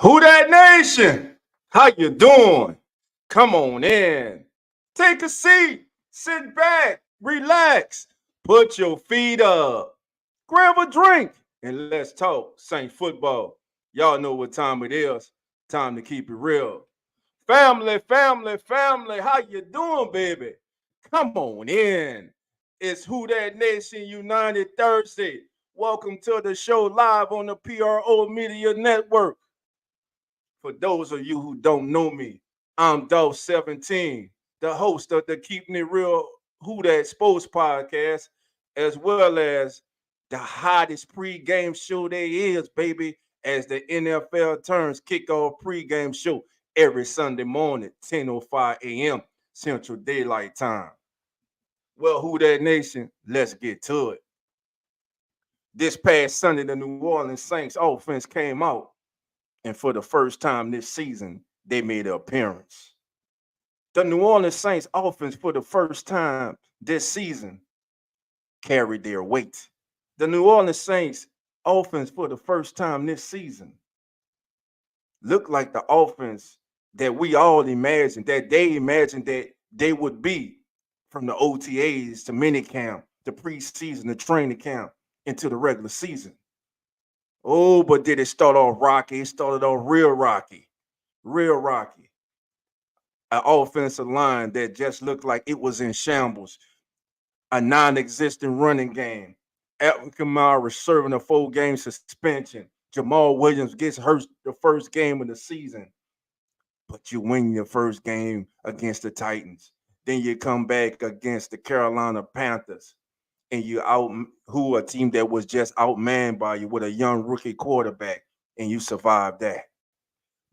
Who that nation? How you doing? Come on in. Take a seat. Sit back. Relax. Put your feet up. Grab a drink and let's talk Saint football. Y'all know what time it is. Time to keep it real. Family, family, family. How you doing, baby? Come on in. It's Who That Nation United Thursday. Welcome to the show live on the PRO Media Network. For those of you who don't know me, I'm Dolph 17, the host of the Keeping It Real Who That Sports podcast, as well as the hottest pregame show there is, baby, as the NFL turns kickoff pregame show every Sunday morning, 10:05 a.m. Central Daylight Time. Well, Who That Nation, let's get to it. This past Sunday, the New Orleans Saints offense came out, and for the first time this season, they made an appearance. The New Orleans Saints offense for the first time this season carried their weight. The New Orleans Saints offense for the first time this season looked like the offense that we all imagined, that they imagined that they would be from the OTAs to minicamp, the preseason, the training camp, into the regular season. Oh, but did it start off rocky? It started off real rocky. An offensive line that just looked like it was in shambles, a non-existent running game. Alvin Kamara serving a full-game suspension. Jamal Williams gets hurt the first game of the season, but you win your first game against the Titans. Then you come back against the Carolina Panthers, and you out who a team that was just outmanned by you with a young rookie quarterback, and you survive that.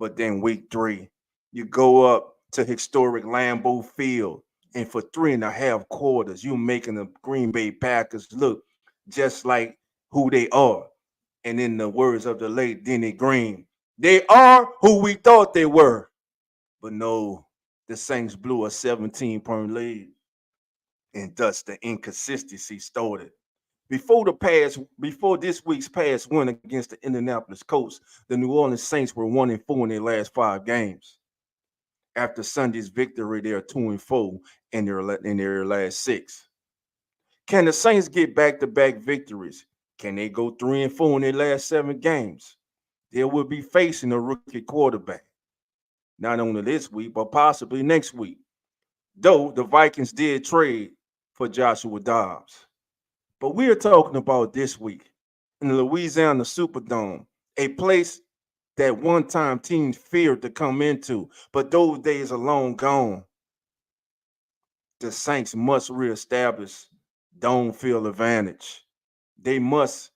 But then week 3, you go up to historic Lambeau Field, and for 3.5 quarters, you're making the Green Bay Packers look just like who they are. And in the words of the late Denny Green, they are who we thought they were. But no, the Saints blew a 17-point lead, and thus the inconsistency started. Before this week's past win against the Indianapolis Colts, the New Orleans Saints were 1-4 in their last 5 games. After Sunday's victory, they are 2-4 in their last 6. Can the Saints get back-to-back victories? Can they go 3-4 in their last 7 games? They will be facing a rookie quarterback, not only this week, but possibly next week. Though the Vikings did trade for Joshua Dobbs. But we are talking about this week in the Louisiana Superdome, a place that one time teams feared to come into, but those days are long gone. The Saints must reestablish dome field advantage. They must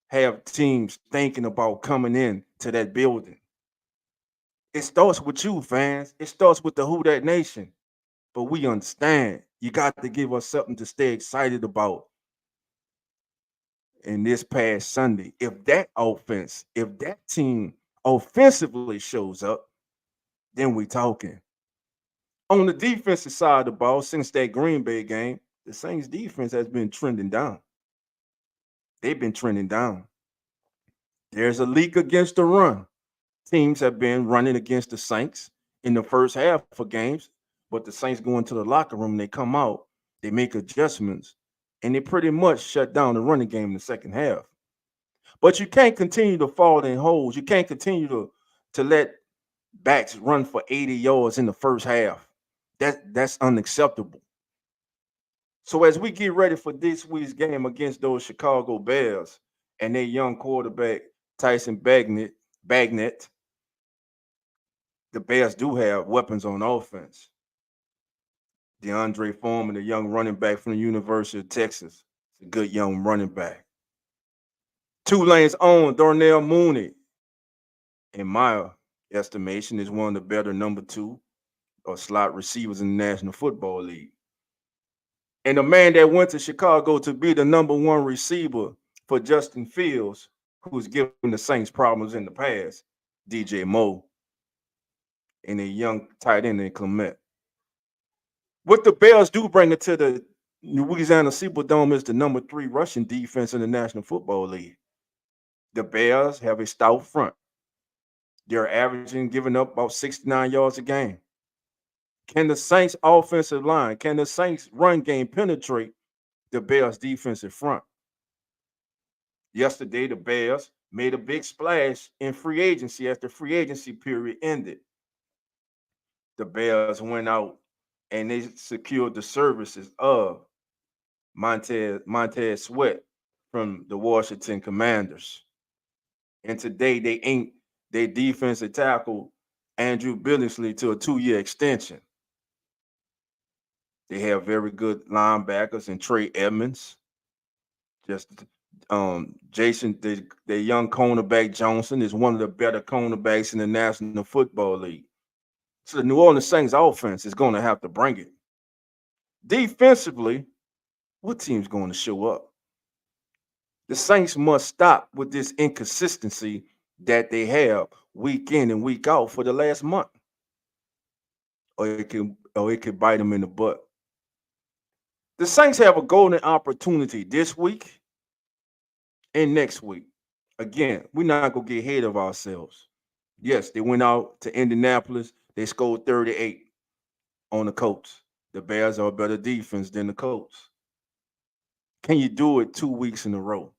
have teams thinking about coming in to that building. It starts with you, fans. It starts with the Who That Nation. But we understand you got to give us something to stay excited about. In this past Sunday, if that team offensively shows up, then we talking. On the defensive side of the ball, since that Green Bay game, the Saints defense has been trending down. They've been trending down. There's a leak against the run. Teams have been running against the Saints in the first half of games, but the Saints go into the locker room, they come out, they make adjustments, and they pretty much shut down the running game in the second half. But you can't continue to fall in holes. You can't continue to let backs run for 80 yards in the first half. That's unacceptable. So as we get ready for this week's game against those Chicago Bears and their young quarterback Tyson Bagnet, the Bears do have weapons on offense. DeAndre Foreman, the young running back from the University of Texas, is a good young running back. Tulane's own Darnell Mooney, in my estimation, is one of the better number 2 or slot receivers in the National Football League. And the man that went to Chicago to be the number 1 receiver for Justin Fields, who's given the Saints problems in the past, DJ Moore, and a young tight end in Clement. What the Bears do bring it to the Louisiana Superdome is the number 3 rushing defense in the National Football League. The Bears have a stout front. They're averaging giving up about 69 yards a game. Can the Saints offensive line, can the Saints run game penetrate the Bears defensive front? Yesterday, the Bears made a big splash in free agency as the free agency period ended. The Bears went out and they secured the services of Montez Sweat from the Washington Commanders. And today they inked their defensive tackle Andrew Billingsley to a 2-year extension. They have very good linebackers and Trey Edmonds. Just Jason, the young cornerback Johnson is one of the better cornerbacks in the National Football League. So the New Orleans Saints offense is going to have to bring it. Defensively, what team's going to show up? The Saints must stop with this inconsistency that they have week in and week out for the last month, or it could bite them in the butt. The Saints have a golden opportunity this week and next week. Again, we're not gonna get ahead of ourselves. Yes, they went out to Indianapolis. They scored 38 on the Colts. The Bears are a better defense than the Colts. Can you do it 2 weeks in a row?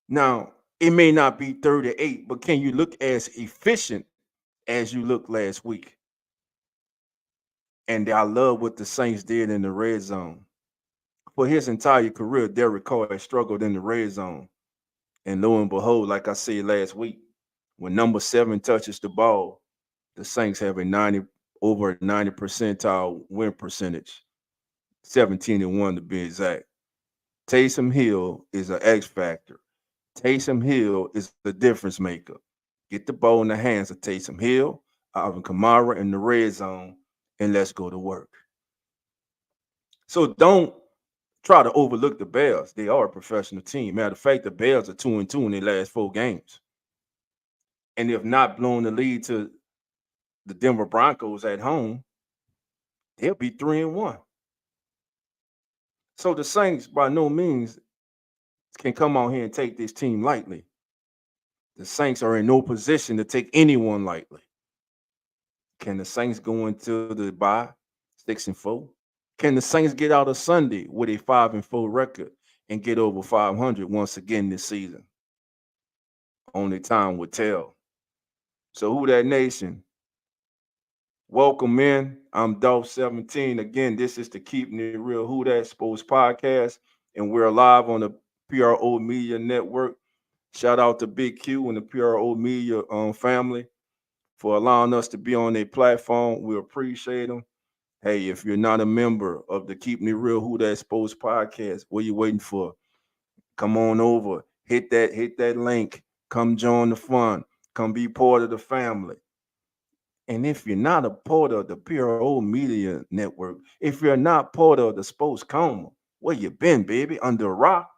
Now, it may not be 38, but can you look as efficient as you looked last week? And I love what the Saints did in the red zone. For his entire career, Derek Carr has struggled in the red zone. And lo and behold, like I said last week, when number 7 touches the ball, the Saints have over a 90 percentile win percentage, 17-1 to be exact. Taysom Hill is an X factor. Taysom Hill is the difference maker. Get the ball in the hands of Taysom Hill, Alvin Kamara in the red zone, and let's go to work. So don't try to overlook the Bears. They are a professional team. Matter of fact, the Bears are 2-2 in their last 4 games. And if not blown the lead to the Denver Broncos at home, they'll be 3-1. So the Saints, by no means, can come out here and take this team lightly. The Saints are in no position to take anyone lightly. Can the Saints go into the bye 6-4? Can the Saints get out of Sunday with a 5-4 record and get over 500 once again this season? Only time will tell. So who that nation? Welcome in. I'm Dolph 17. Again, this is the Keeping It Real Who That Sports Podcast, and we're live on the PRO Media Network. Shout out to Big Q and the PRO Media family for allowing us to be on their platform. We appreciate them. Hey, if you're not a member of the Keeping It Real Who That Sports Podcast, what are you waiting for? Come on over. Hit that link. Come join the fun. Come be part of the family. And if you're not a part of the PRO Media Network, if you're not part of the Sports Coma, where you been, baby? Under a rock?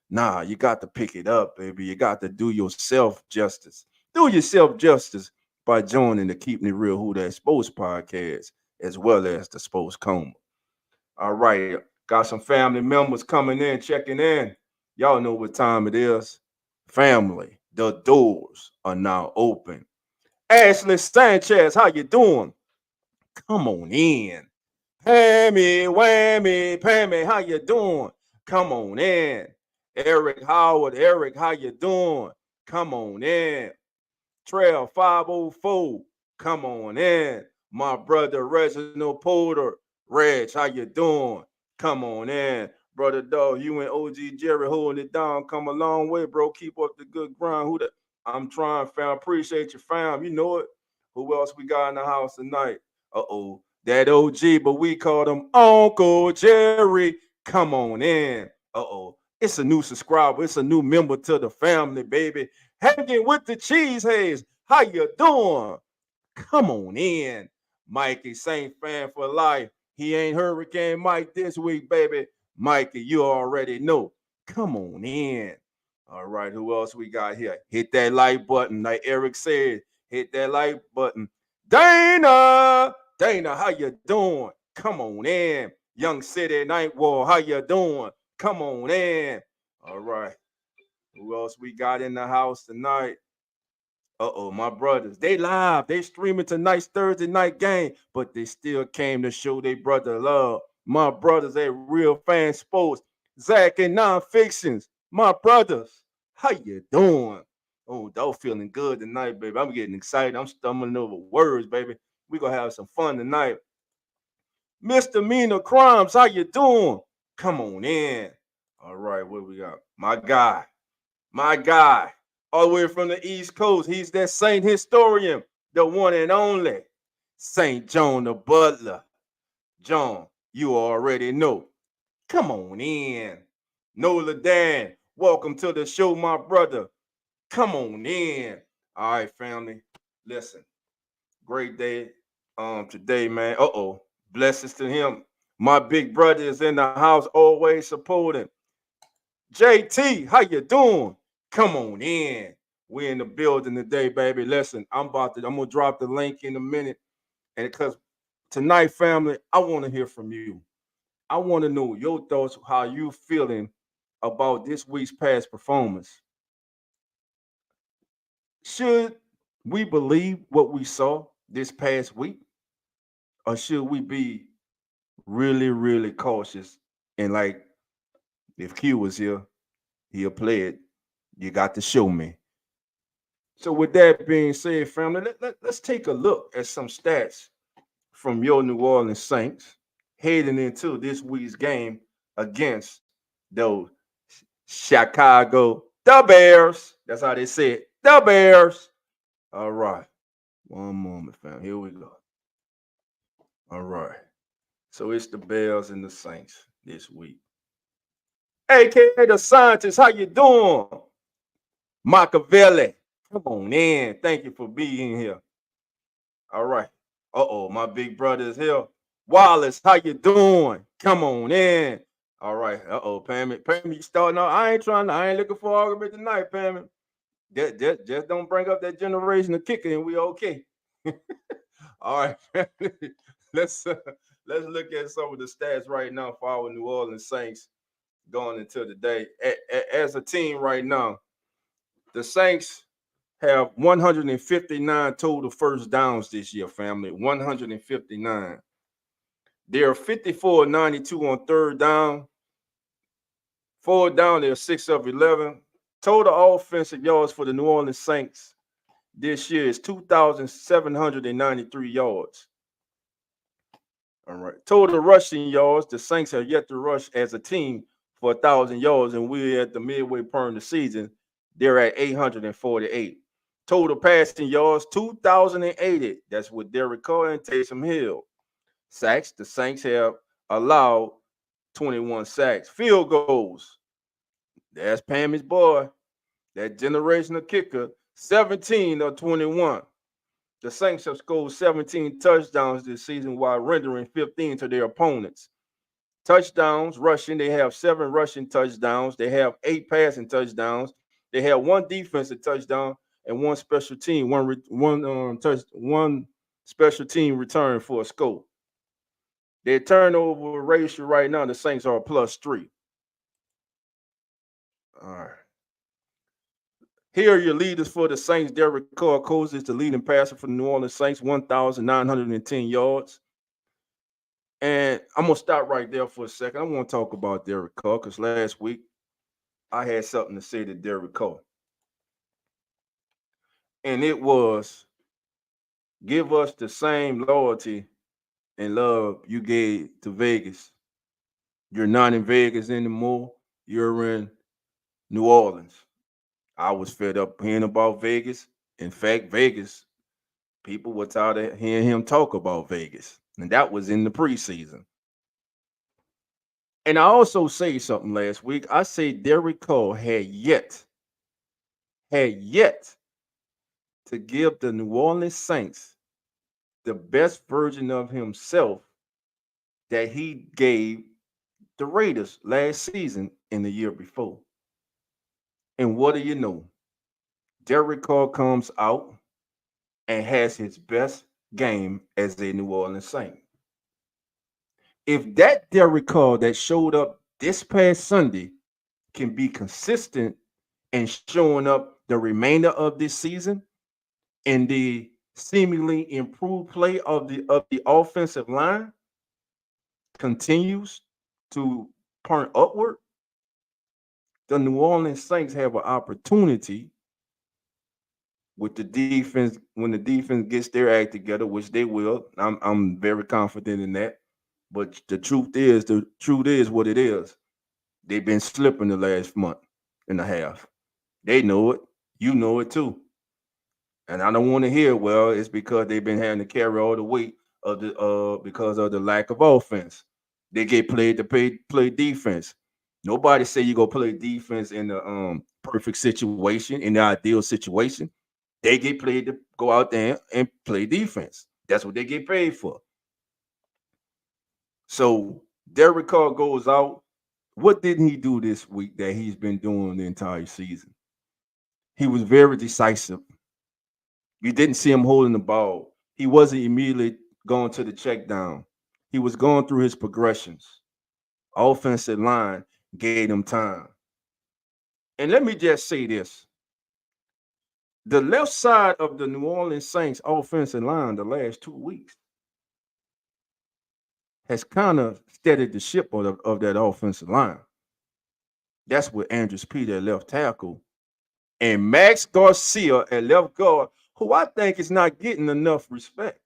Nah, you got to pick it up, baby. You got to do yourself justice. Do yourself justice by joining the Keeping It Real Who That Sports Podcast, as well as the Sports Coma. All right, got some family members coming in, checking in. Y'all know what time it is. Family, the doors are now open. Ashley Sanchez, how you doing? Come on in. Pammy, whammy, Pammy, how you doing? Come on in. Eric Howard, Eric, how you doing? Come on in. Trail 504, come on in. My brother Reginald Porter, Reg, how you doing? Come on in. Brother Dog, you and OG Jerry holding it down. Come a long way, bro. Keep up the good grind. Who that? I'm trying, fam. Appreciate you, fam. You know it. Who else we got in the house tonight? Uh-oh. That OG, but we call him Uncle Jerry. Come on in. Uh-oh. It's a new subscriber. It's a new member to the family, baby. Hanging with the Cheeseheads. How you doing? Come on in. Mikey, Saint fan for life. He ain't Hurricane Mike this week, baby. Mikey, you already know. Come on in. All right, who else we got here? Hit that like button. Like Eric said, hit that like button. Dana, how you doing? Come on in. Young City Night War, how you doing? Come on in. All right. Who else we got in the house tonight? My brothers, they live. They streaming tonight's Thursday night game, but they still came to show their brother love. My brothers at Real Fan Sports, Zach and Non-Fictions, my brothers, how you doing? Oh, y'all feeling good tonight, baby. I'm getting excited. I'm stumbling over words, baby. We gonna have some fun tonight. Misdemeanor Crimes, how you doing? Come on in. All right, what we got? My guy, all the way from the East Coast. He's that Saint historian, the one and only Saint John the Butler. John, you already know. Come on in. Nola Dan, welcome to the show, my brother. Come on in. All right, family. Listen, great day today, man. Blessings to him. My big brother is in the house, always supporting. JT, how you doing? Come on in. We in the building today, baby. Listen, I'm gonna drop the link in a minute. And because tonight, family, I want to hear from you. I want to know your thoughts, how you feeling about this week's past performance. Should we believe what we saw this past week? Or should we be really, really cautious? And like if Q was here, he'll play it. You got to show me. So with that being said, family, let's take a look at some stats from your New Orleans Saints heading into this week's game against those Chicago the Bears. That's how they say it. The Bears. All right. One moment, fam. Here we go. All right. So it's the Bears and the Saints this week. AKA the scientist, how you doing? Machiavelli. Come on in. Thank you for being here. All right. My big brother is here. Wallace, how you doing? Come on in. All right. Pammy. Pammy, you starting out. I ain't looking for argument tonight, Pammy. Just don't bring up that generation of kicker and we okay. All right, family. let's uh, let's look at some of the stats right now for our New Orleans Saints going into the day. As a team right now, the Saints have 159 total first downs this year, family. 159. They're 54-92 on third down. Fourth down, they're 6 of 11. Total offensive yards for the New Orleans Saints this year is 2,793 yards. All right. Total rushing yards, the Saints have yet to rush as a team for 1,000 yards, and we're at the midway point of the season. They're at 848. Total passing yards, 2,080. That's with Derek Carr and Taysom Hill. Sacks, the Saints have allowed 21 sacks. Field goals, that's Pammy's boy, that generational kicker, 17 of 21. The Saints have scored 17 touchdowns this season while rendering 15 to their opponents. Touchdowns, rushing, they have 7 rushing touchdowns. They have 8 passing touchdowns. They have 1 defensive touchdown and 1 special team, one special team return for a score. Their turnover ratio right now, the Saints are a +3. All right. Here are your leaders for the Saints. Derek Carr is the leading passer for the New Orleans Saints, 1,910 yards. And I'm going to stop right there for a second. I want to talk about Derek Carr because last week I had something to say to Derek Carr. And it was, give us the same loyalty and love you gave to Vegas. You're not in Vegas anymore. You're in New Orleans. I was fed up hearing about Vegas. In fact, Vegas, people were tired of hearing him talk about Vegas. And that was in the preseason. And I also say something last week. I say Derek Carr had yet to give the New Orleans Saints the best version of himself that he gave the Raiders last season and the year before. And what do you know? Derek Carr comes out and has his best game as a New Orleans Saint. If that Derek Carr that showed up this past Sunday can be consistent and showing up the remainder of this season, and the seemingly improved play of the offensive line continues to point upward, the New Orleans Saints have an opportunity with the defense when the defense gets their act together, which they will. I'm very confident in that. But the truth is what it is. They've been slipping the last month and a half. They know it. You know it too. And I don't want to hear, well, it's because they've been having to carry all the weight of the because of the lack of offense. They get played to play defense. Nobody say you go play defense in the perfect situation, in the ideal situation. They get paid to go out there and play defense. That's what they get paid for. So Derek Carr goes out. What didn't he do this week that he's been doing the entire season? He was very decisive. You didn't see him holding the ball. He wasn't immediately going to the check down. He was going through his progressions. Offensive line gave him time. And let me just say this. The left side of the New Orleans Saints offensive line the last 2 weeks has kind of steadied the ship of that offensive line. That's with Andrews Peter at left tackle and Max Garcia at left guard, who I think is not getting enough respect.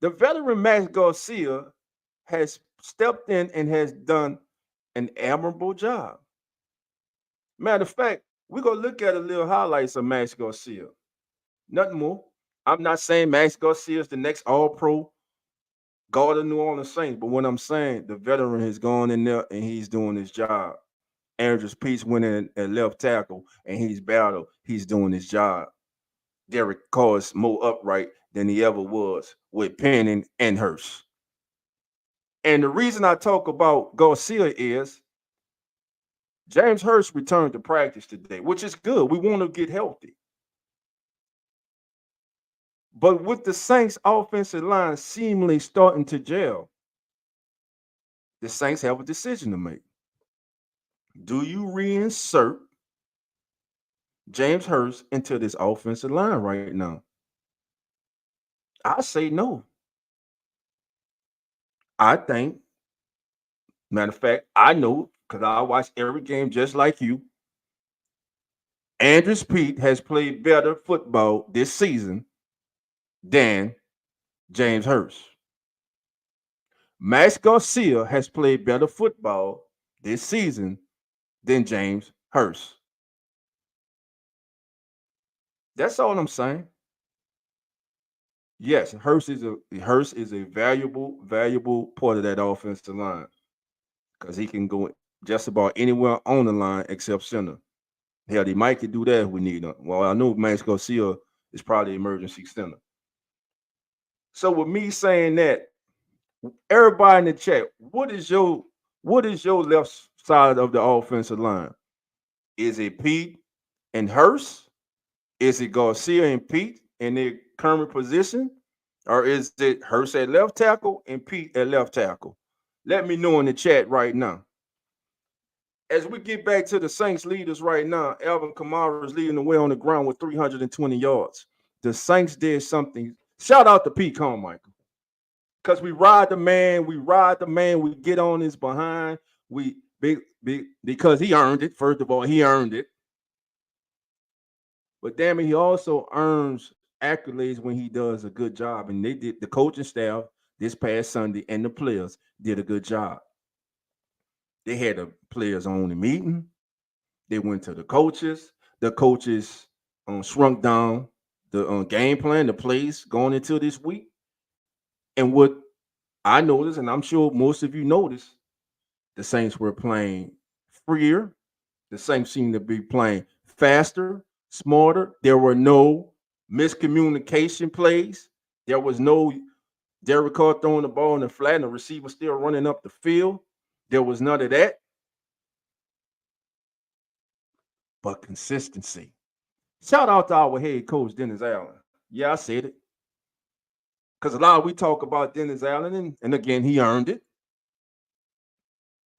The veteran Max Garcia has stepped in and has done an admirable job. Matter of fact, we're going to look at a little highlights of Max Garcia. Nothing more. I'm not saying Max Garcia is the next all-pro guard of New Orleans Saints, but what I'm saying, the veteran has gone in there and he's doing his job. Andrews Peace went in at left tackle and he's battled. He's doing his job. Derek Carr is more upright than he ever was with Penning and Hurst. And the reason I talk about Garcia is James Hurst returned to practice today, which is good. We want to get healthy. But with the Saints offensive line seemingly starting to gel, the Saints have a decision to make. Do you reinsert James Hurst into this offensive line right now? I say no. I think, matter of fact, I know because I watch every game just like you. Andrews Pete has played better football this season than James Hurst. Max Garcia has played better football this season than James Hurst. That's all I'm saying. Yes, Hurst is a valuable part of that offensive line because he can go just about anywhere on the line except center. Hell, they might could do that if we need him. Well, I know Max Garcia is probably emergency center. So with me saying that, everybody in the chat, what is your left side of the offensive line? Is it Pete and Hurst? Is it Garcia and Pete in their current position? Or is it Hurst at left tackle and Pete at left tackle? Let me know in the chat right now. As we get back to the Saints leaders right now, Alvin Kamara is leading the way on the ground with 320 yards. The Saints did something. Shout out to Pete Carmichael. Because we get on his behind. Because he earned it. First of all, he earned it. But damn it, he also earns accolades when he does a good job. And the coaching staff this past Sunday and the players did a good job. They had the players on the meeting. They went to the coaches. The coaches shrunk down the game plan, the plays going into this week. And what I noticed, and I'm sure most of you noticed, the Saints were playing freer. The Saints seemed to be playing faster, smarter. There were no miscommunication plays. There was no Derek Carr throwing the ball in the flat and the receiver still running up the field. There was none of that. But consistency. Shout out to our head coach, Dennis Allen. Yeah, I said it. Because a lot we talk about Dennis Allen, and again, he earned it.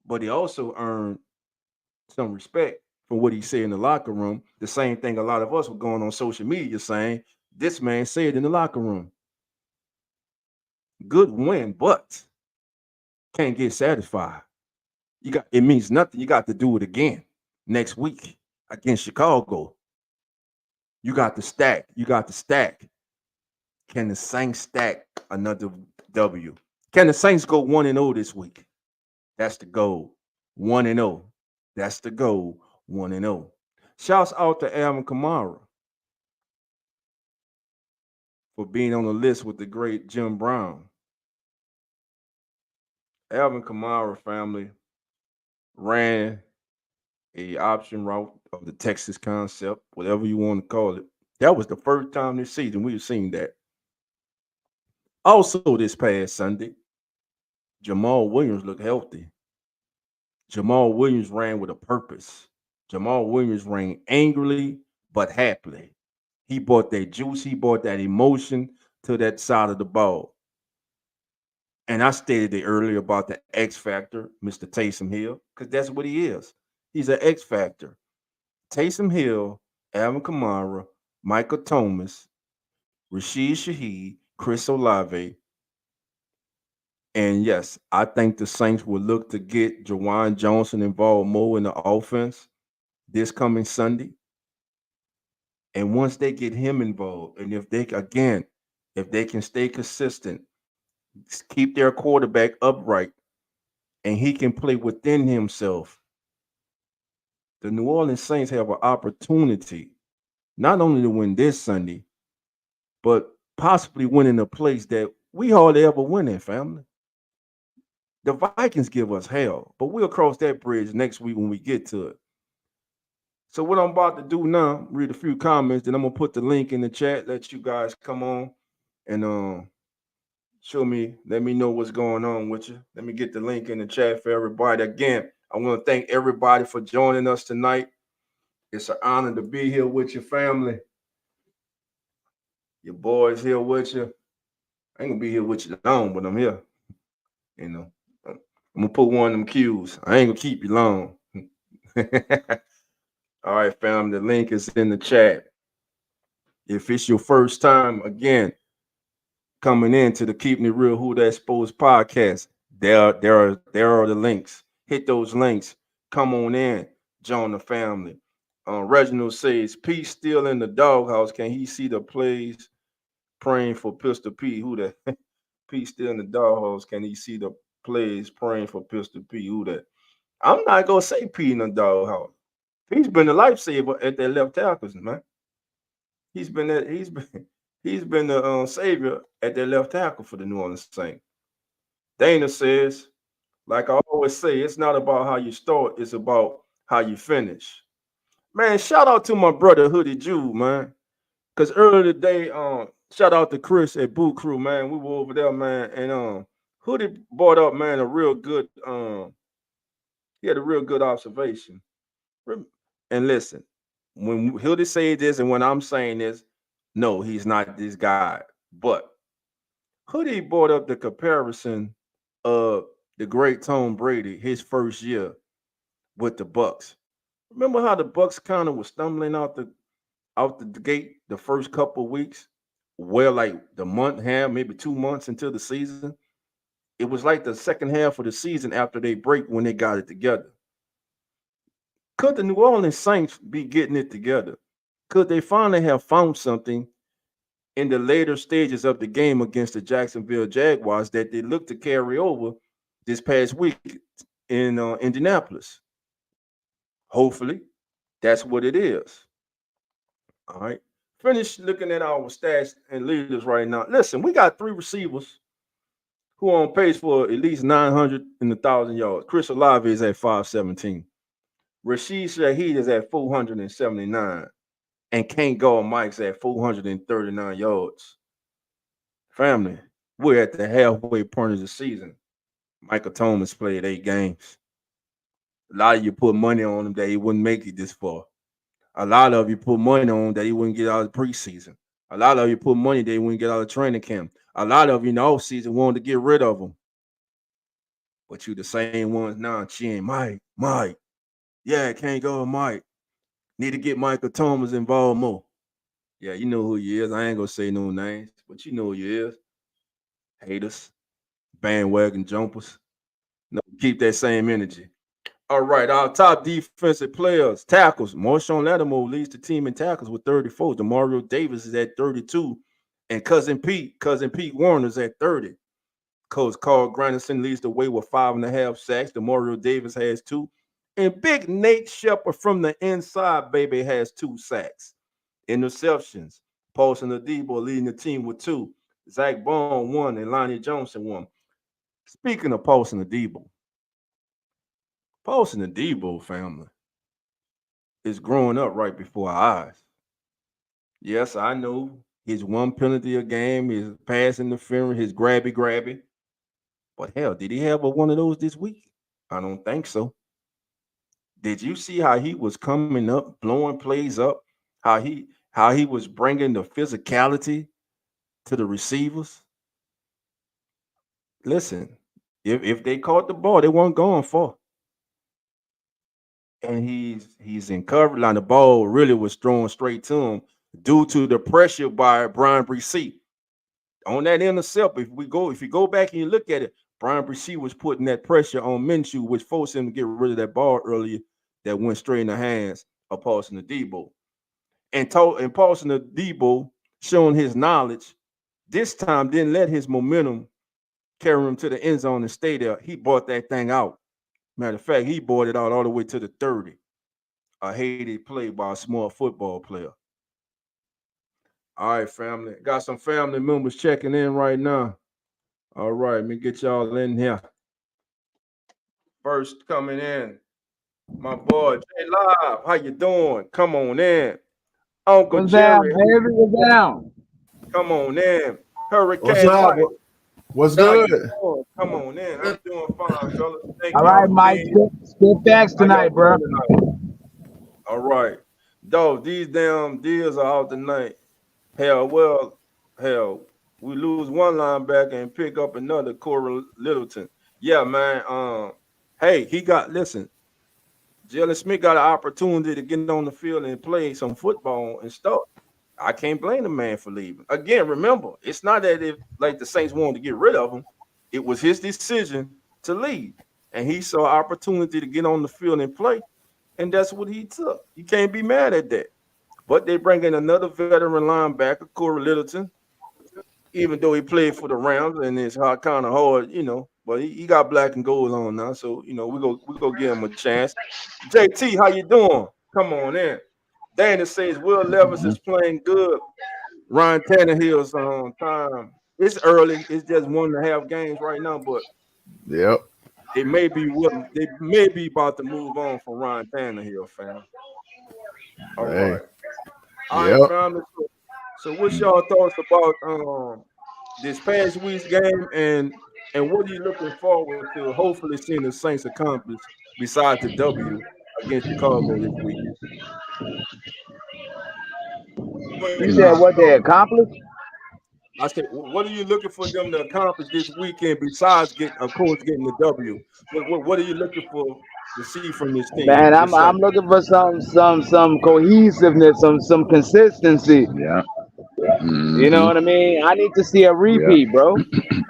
But he also earned some respect for what he said in the locker room. The same thing a lot of us were going on social media saying, This man said in the locker room, good win, but can't get satisfied. It means nothing. You got to do it again next week against Chicago. You got to stack. You got to stack. Can the Saints stack another W? Can the Saints go 1-0 this week? That's the goal. 1-0. That's the goal. 1-0. Shouts out to Alvin Kamara for being on the list with the great Jim Brown. Alvin Kamara family ran a option route of the Texas concept, whatever you want to call it. That was the first time this season we've seen that. Also, this past Sunday, Jamal Williams looked healthy. Jamal Williams ran with a purpose. Jamal Williams ran angrily but happily. He brought that juice, he brought that emotion to that side of the ball. And I stated it earlier about the X factor, Mr. Taysom Hill, because that's what he is. He's an X factor. Taysom Hill, Alvin Kamara, Michael Thomas, Rashid Shaheed, Chris Olave. And yes, I think the Saints will look to get Jawan Johnson involved more in the offense this coming Sunday. And once they get him involved, and if they can stay consistent, keep their quarterback upright, and he can play within himself, the New Orleans Saints have an opportunity not only to win this Sunday, but possibly winning a place that we hardly ever win in, family. The Vikings give us hell, but we'll cross that bridge next week when we get to it. So what I'm about to do now, read a few comments, then I'm gonna put the link in the chat, let you guys come on and let me know what's going on with you. Let me get the link in the chat for everybody. Again, I want to thank everybody for joining us tonight. It's an honor to be here with your family. Your boys here with you. I ain't gonna be here with you long, but I'm here. You know, I'm gonna put one of them cues. I ain't gonna keep you long. All right, fam. The link is in the chat. If it's your first time, again, coming into the Keeping It Real Who That Sports podcast, there are the links. Hit those links. Come on in. Join the family. Reginald says, P still in the doghouse. Can he see the plays praying for Pistol P? Who that? P still in the doghouse. Can he see the plays praying for Pistol P? Who that? I'm not gonna say P in the doghouse. He's been the lifesaver at that left tackles, man. He's been the savior at that left tackle for the New Orleans Saints. Dana says, like I always say, it's not about how you start, it's about how you finish. Man, shout out to my brother Hoodie Jew, man. Cause earlier today, shout out to Chris at Boo Crew, man. We were over there, man, and Hoodie brought up, man, he had a real good observation. And listen, when Hoodie say this and when I'm saying this, no, he's not this guy. But Hoodie brought up the comparison of the great Tom Brady, his first year with the Bucks. Remember how the Bucks kind of was stumbling out the gate the first couple of weeks? Well, like the month, half, maybe 2 months into the season. It was like the second half of the season after they break when they got it together. Could the New Orleans Saints be getting it together? Could they finally have found something in the later stages of the game against the Jacksonville Jaguars that they look to carry over this past week in Indianapolis? Hopefully, that's what it is. All right. Finish looking at our stats and leaders right now. Listen, we got 3 receivers who are on pace for at least 900 and 1,000 yards. Chris Olave is at 517. Rashid Shaheed is at 479. And Kane Gall Mike's at 439 yards. Family, we're at the halfway point of the season. Michael Thomas played 8 games. A lot of you put money on him that he wouldn't make it this far. A lot of you put money on that he wouldn't get out of the preseason. A lot of you put money that he wouldn't get out of training camp. A lot of you in the offseason wanted to get rid of him. But you the same ones now cheering, Mike. Yeah, can't go, Mike. Need to get Michael Thomas involved more. Yeah, you know who he is. I ain't gonna say no names, but you know who he is. Haters, bandwagon jumpers. No, keep that same energy. All right, our top defensive players, tackles. Marshawn Lattimore leads the team in tackles with 34. Demario Davis is at 32. And cousin Pete Warner's at 30. Coach Carl Granderson leads the way with 5.5 sacks. Demario Davis has 2. And big Nate Shepard from the inside, baby, has 2 sacks. Interceptions. Paulson Adebo leading the team with 2. Zach Bond 1 and Lonnie Johnson 1. Speaking of Paulson Adebo family is growing up right before our eyes. Yes, I know his one penalty a game, his pass interference, his grabby. But hell, did he have one of those this week? I don't think so. Did you see how he was coming up, blowing plays up? How he was bringing the physicality to the receivers? Listen, if they caught the ball, they weren't going for. And he's in coverage line. The ball really was thrown straight to him due to the pressure by Brian Bresee. On that intercept, if you go back and you look at it, Brian Bresee was putting that pressure on Minshew, which forced him to get rid of that ball earlier that went straight in the hands of Paulson Adebo. And Paulson Adebo, showing his knowledge, this time didn't let his momentum carry him to the end zone and stay there. He brought that thing out. Matter of fact, he brought it out all the way to the 30. A hated play by a small football player. All right, family. Got some family members checking in right now. All right, let me get y'all in here. First coming in, my boy J Live. How you doing? Come on in. Uncle What's Jerry. down, baby? What's down? Come on in. Hurricane. What's up? Mike. What's How good? you doing? Come on in. I'm doing fine, fellas. Thank All y'all right, for Mike. being Spit facts How y'all tonight, bro. doing tonight? All right. Dog, these damn deals are out tonight. Hell, we lose one linebacker and pick up another, Corey Littleton. Yeah, man. Hey, listen, Jalen Smith got an opportunity to get on the field and play some football and stuff. I can't blame the man for leaving. Again, remember, it's not that if like the Saints wanted to get rid of him, it was his decision to leave. And he saw an opportunity to get on the field and play, and that's what he took. You can't be mad at that. But they bring in another veteran linebacker, Corey Littleton, even though he played for the Rams and it's kind of hard, but he got black and gold on now. So, we go give him a chance. JT, how you doing? Come on in. Dana says Will Levis is playing good. Ryan Tannehill's on time. It's early. It's just 1.5 games right now, but Yep. they may be about to move on from Ryan Tannehill, fam. All right. All right, family. So what's y'all thoughts about this past week's game and what are you looking forward to hopefully seeing the Saints accomplish besides the W against Chicago this week? You said what they accomplished? I said, what are you looking for them to accomplish this weekend besides getting the W? What are you looking for to see from this team? Man, I'm looking for some cohesiveness, some consistency. Yeah. You know what I mean? I need to see a repeat, bro.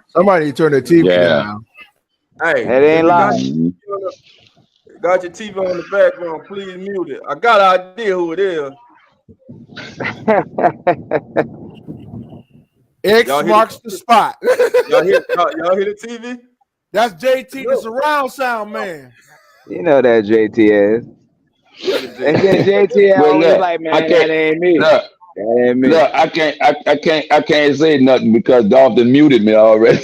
Somebody turn the TV down. Hey, it ain't lying. Got your TV on the background, please mute it. I got an idea who it is. X marks the spot. Y'all hear the TV? That's JT, the surround sound man. You know that JT is. And then JT always like, man, that ain't me. Look, I can't say nothing because Dalton muted me already.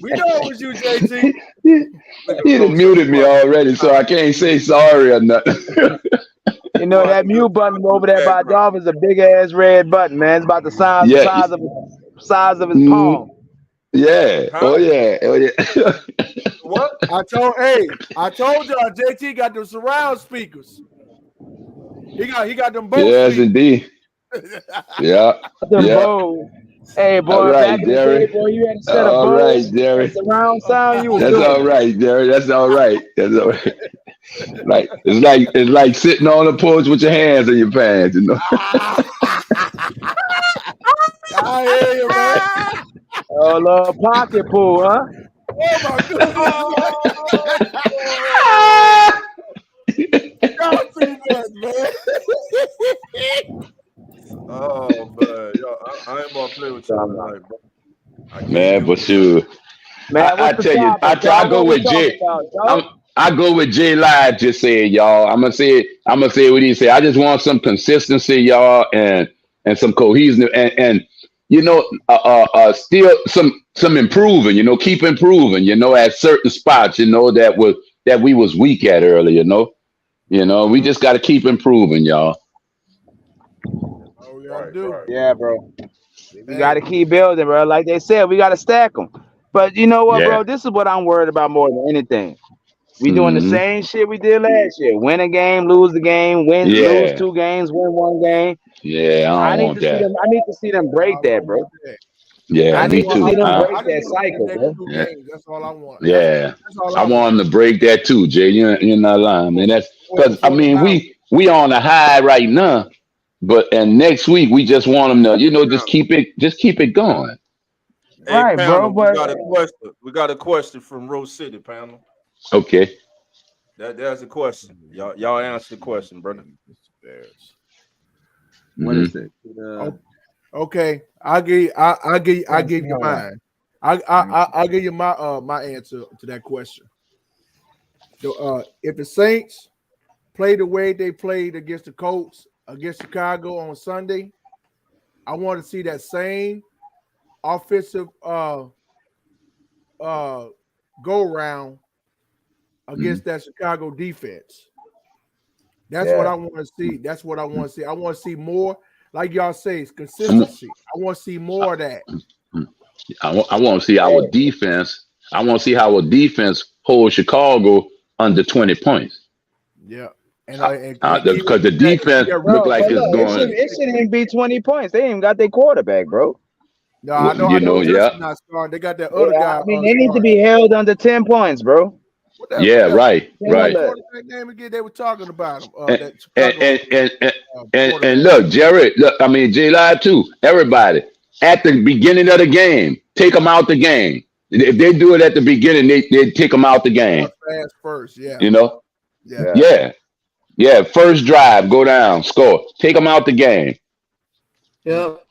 We know it was you, JT. He done muted me already, so I can't say sorry or nothing. You know that mute button over there by Dolph is a big ass red button, man. It's about the size of his palm. Yeah. Huh? Oh yeah. What? I told y'all JT got them surround speakers. He got them both. Yes, speakers. Indeed. Yeah. Both. Hey, boy, all right, back in Jerry. the day, boy, you had to set a all bow. Right, Jerry. Surround sound. You was That's doing all right, Jerry. That's all right. That's all right. Like it's like sitting on the porch with your hands in your pants, you know. I hear you, man. Oh, little pocket pool, huh? Oh my goodness. Y'all see that, man. Oh man, yo, I ain't gonna play with y'all tonight, bro. I can't Man, do but it. shoot, Man, I what's the tell you, topic, I dog? go What we with talking Jay. about, dog? I go with Jay Live just said, y'all. I'm gonna say what he said. I just want some consistency, y'all, and some cohesion and you know, still some improving, you know, keep improving, you know, at certain spots, you know, that we was weak at earlier, you know, we just got to keep improving, y'all. All we gotta do. Yeah, bro. We got Hey, to keep building, bro. Like they said, we got to stack them. But you know what, Yeah. bro? This is what I'm worried about more than anything. We doing the Hmm. same shit we did last year. Win a game, lose the game, lose Yeah. 2 games, win 1 game. Yeah. I I don't need want to see that. them. I need to see them break I that, don't bro. want that. Yeah. I I just Me need to want, see too. them break I just that want to win cycle, the next bro. two Yeah. games. That's all I want. Yeah. That's all I I want want. him to break that too, Jay. You're not lying, man. That's because I For the mean Mount. we on a high right now, but and next week we just want them to, you know, Panel. just keep it going. Hey, Right, bro. panel, we But got a question. We got a question from Rose City, panel. Okay. There's a question. Y'all answer the question, brother. what Hmm. is it? Okay, I'll give you mine. I'll give you my answer to that question. If the Saints play the way they played against the Colts against Chicago on Sunday, I want to see that same offensive go round against that Chicago defense. That's what I want to see. That's what I want to see. I want to see more, like y'all say, it's consistency. I want to see more of that. I want to see our defense. I want to see how our defense holds Chicago under 20 points. Yeah. And Because the defense look Bro, like but it's look, going, it shouldn't even be 20 points. They ain't even got their quarterback, bro. No, I you know know, yeah, Justin not starting. They got that other Yeah, guy I mean, they need to starting. be held under 10 points, bro. What that yeah, right, what's that right. quarterback name again? They were talking about him. And That and Chicago and and, and, and quarterback. look, Jared, look, I mean J Live too. Everybody at the beginning of the game, take them out the game. If they do it at the beginning, they take them out the game. Fast first, yeah. You know, Yeah. yeah, yeah. First drive, go down, score, take them out the game. Yep.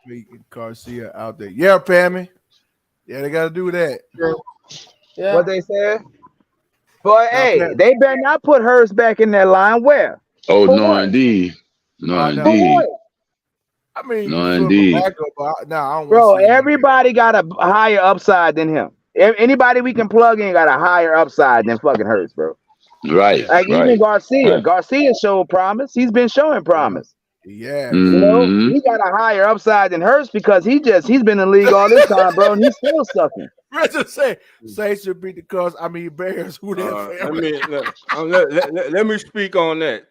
Garcia out there. Yeah, Pammy. Yeah, they gotta do that. Yeah. What they said? But Now, hey, Pam, they better not put Hurst back in that line. Where? Oh For no, what? indeed, no, now, For indeed, what? I mean, you no, can put him a indeed. backup, but no, I don't want Bro, to see him. everybody got a higher upside than him. Anybody we can plug in got a higher upside than fucking Hurst, bro. Right, Like even right, Garcia. right. Garcia showed promise. He's been showing promise. Yes. You know, Hmm. he got a higher upside than Hurst because he's been in the league all this time, bro, and he's still sucking. Richard say should be because Bears. Who that? Let me speak on that.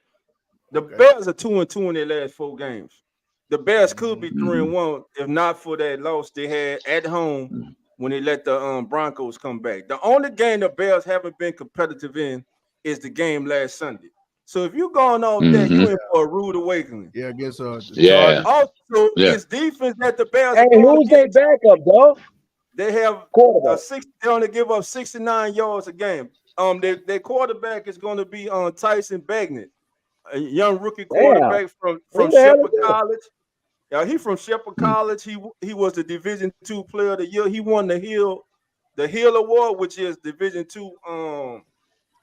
The Bears are 2-2 in their last 4 games. The Bears could be 3-1 if not for that loss they had at home when they let the Broncos come back. The only game the Bears haven't been competitive in is the game last Sunday. So if you're going off that, you in for a rude awakening. Yeah, I guess Yeah, Also, yeah. it's defense that the Bears Hey, are going who's their against. backup, though? They have Quarterback. they only give up 69 yards a game. Their quarterback is going to be Tyson Bagnet, a young rookie quarterback from Who the hell is Shepherd that? College. Yeah, he from Shepherd College. He was the Division II Player of the Year. He won the Hill Award, which is Division II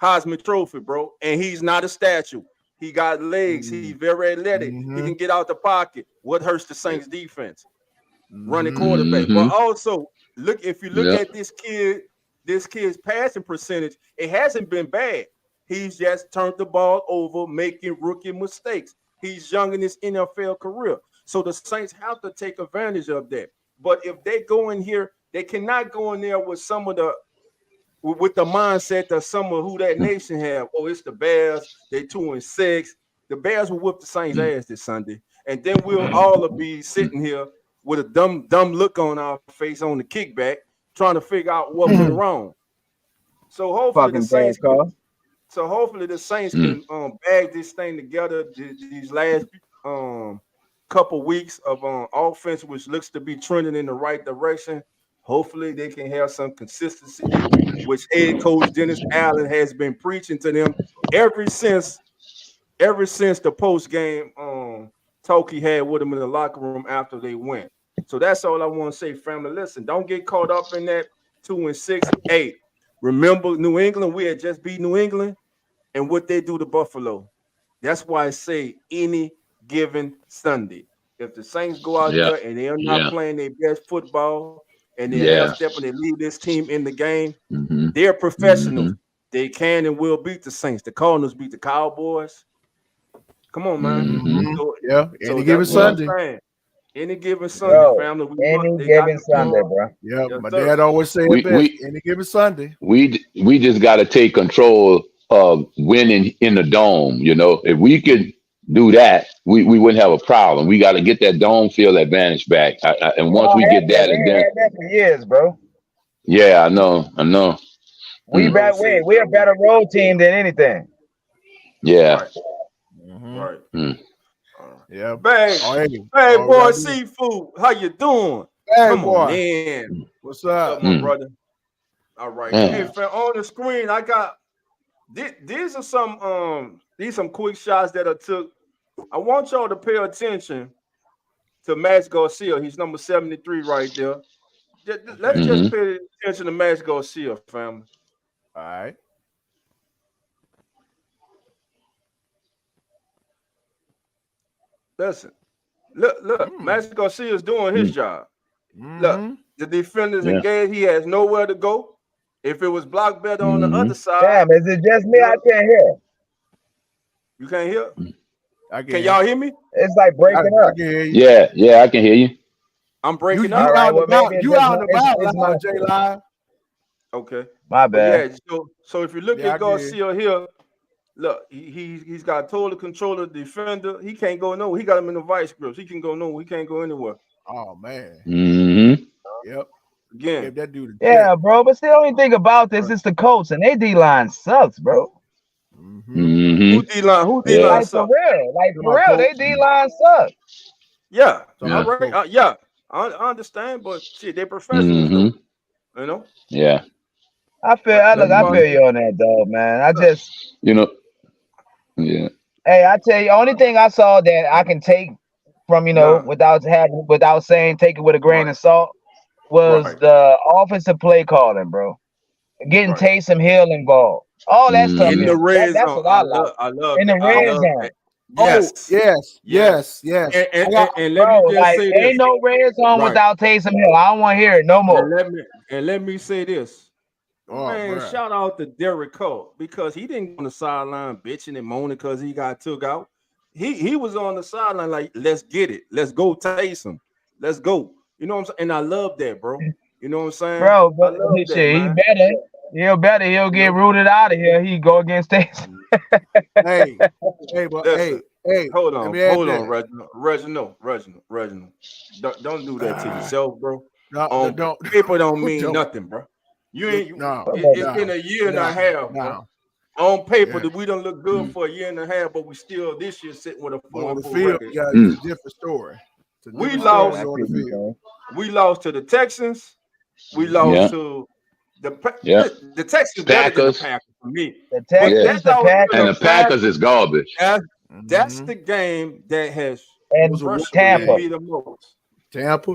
Heisman Trophy, bro. And he's not a statue. He got legs. He's very athletic. He can get out the pocket. What hurts the Saints defense? Running quarterback. But also, if you look at this kid's passing percentage, it hasn't been bad. He's just turned the ball over, making rookie mistakes. He's young in his NFL career. So the Saints have to take advantage of that. But if they go in here, they cannot go in there with with the mindset that some of who that nation have. Oh, it's the Bears. They 2-6. The Bears will whip the Saints' ass this Sunday. And then we'll all be sitting here with a dumb look on our face on the kickback, trying to figure out what went wrong. So hopefully the Fucking Saints bad call. So hopefully the Saints can bag this thing together these last couple weeks of offense, which looks to be trending in the right direction. Hopefully they can have some consistency, which head coach Dennis Allen has been preaching to them ever since the post game talk he had with them in the locker room after they went. So that's all I want to say, family. Listen, don't get caught up in that 2-6. Hey, remember New England? We had just beat New England, and what they do to Buffalo. That's why I say any given Sunday. If the Saints go out there and they're not playing their best football and they're half-stepping and leave this team in the game, they're professionals. They can and will beat the Saints. The Cardinals beat the Cowboys. Come on, man. Any given Sunday. Any given Sunday, family. Any given Sunday, bro. Yeah, my dad always said any given Sunday. We just got to take control of winning in the dome. You know, if we could do that, we wouldn't have a problem. We got to get that dome field advantage back, and once we get that, and then that for years, bro. Yeah, I know. We're a better road team than anything. Yeah. Right. Yeah. Bang. Hey, boy, Seafood. How you doing? Come on, man. What's up, my brother? All right. Hey, on the screen, I got these are some quick shots that I took. I want y'all to pay attention to Max Garcia. He's number 73 right there. Let's just pay attention to Max Garcia, family. All right. Listen, look, Max Garcia is doing his job. Look, the defender's engaged. He has nowhere to go. If it was block better on the other side. Damn, is it just me? I can't hear. You can't hear? Can y'all hear me? It's like breaking up. I can hear you. Yeah, I can hear you. I'm breaking You up. out and about, J Live. Okay. My bad. Yeah, so if you look at Garcia here, look, he's got total control of the defender. He can't go nowhere. He got him in the vice grips. He can go nowhere. He can't go anywhere. Oh man. Yep. Again. Give that dude bro. But see, the only thing about this is the Colts, and they D-line sucks, bro. Who D-line? Like sucks? For real, they D-line sucks. Yeah. I understand, but shit, they're professionals. You know? Yeah. I feel you on that, dog, man. I just yeah. Hey, I tell you, only thing I saw that I can take from, without saying take it with a grain of salt was the offensive play calling, bro. Getting Taysom Hill involved. All that stuff. In the red that's zone. what I love. I love in the red zone. Yes. And let me just say this. Ain't no red zone without Taysom Hill. I don't want to hear it no more. And let me say this. Shout out to Derek Carr because he didn't go on the sideline bitching and moaning because he got took out. He was on the sideline like, let's get it. Let's go Taysom. Let's go. You know what I'm saying? And I love that, bro. You know what I'm saying? Bro, but he better. He'll get rooted out of here. He go against Taysom. hey, hold on, Reginald. Don't do that to yourself, bro. Don't. Paper don't mean nothing, bro. It's been a year and a half. Bro. On paper, that we don't look good for a year and a half, but we still this year sitting with a 4-4 record. It's a different story. We lost to the Texans. We lost to the Texans. Packers. The Packers for me. The Texans, the Packers, and the Packers is garbage. That's the game that has Tampa. me the most. Tampa,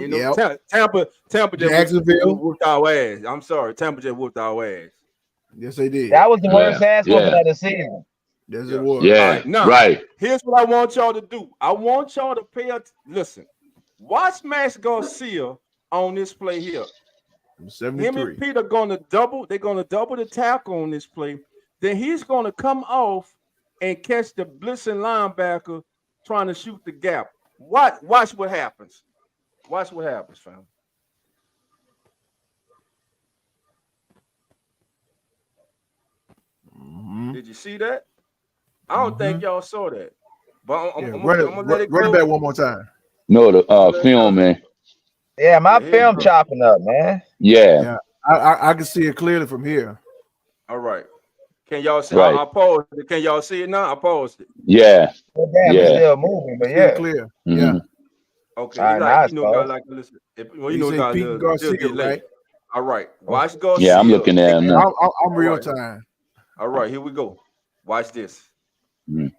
Tampa just Jacksonville whooped our ass. I'm sorry, Tampa just whooped our ass. Yes, they did. That was the worst ass whooping of the season. Yes, it was. Yeah, right. Here's what I want y'all to do. I want y'all to listen. Watch Max Garcia on this play here. 73. Him and Pete are gonna double. They're gonna double the tackle on this play. Then he's gonna come off and catch the blitzing linebacker trying to shoot the gap. Watch what happens. Watch what happens, fam. Did you see that? I don't think y'all saw that. But I'm gonna let it go. Run it back one more time. No, the film, man. Yeah, my film chopping up, man. Yeah. I can see it clearly from here. All right. Can y'all see? Right. I paused it. Can y'all see it now? I paused it. Yeah. Well, damn, Yeah. it's still moving, but Still yeah. clear. Mhm. Yeah. Okay, All right, now it's you know, paused. like to listen. Well, You you know, say got Pete a Garcia, little delay. right? All right, Okay. watch Garcia. Yeah, I'm looking at him now. I'm real right. time. All right, here we go. Watch this. Mhm.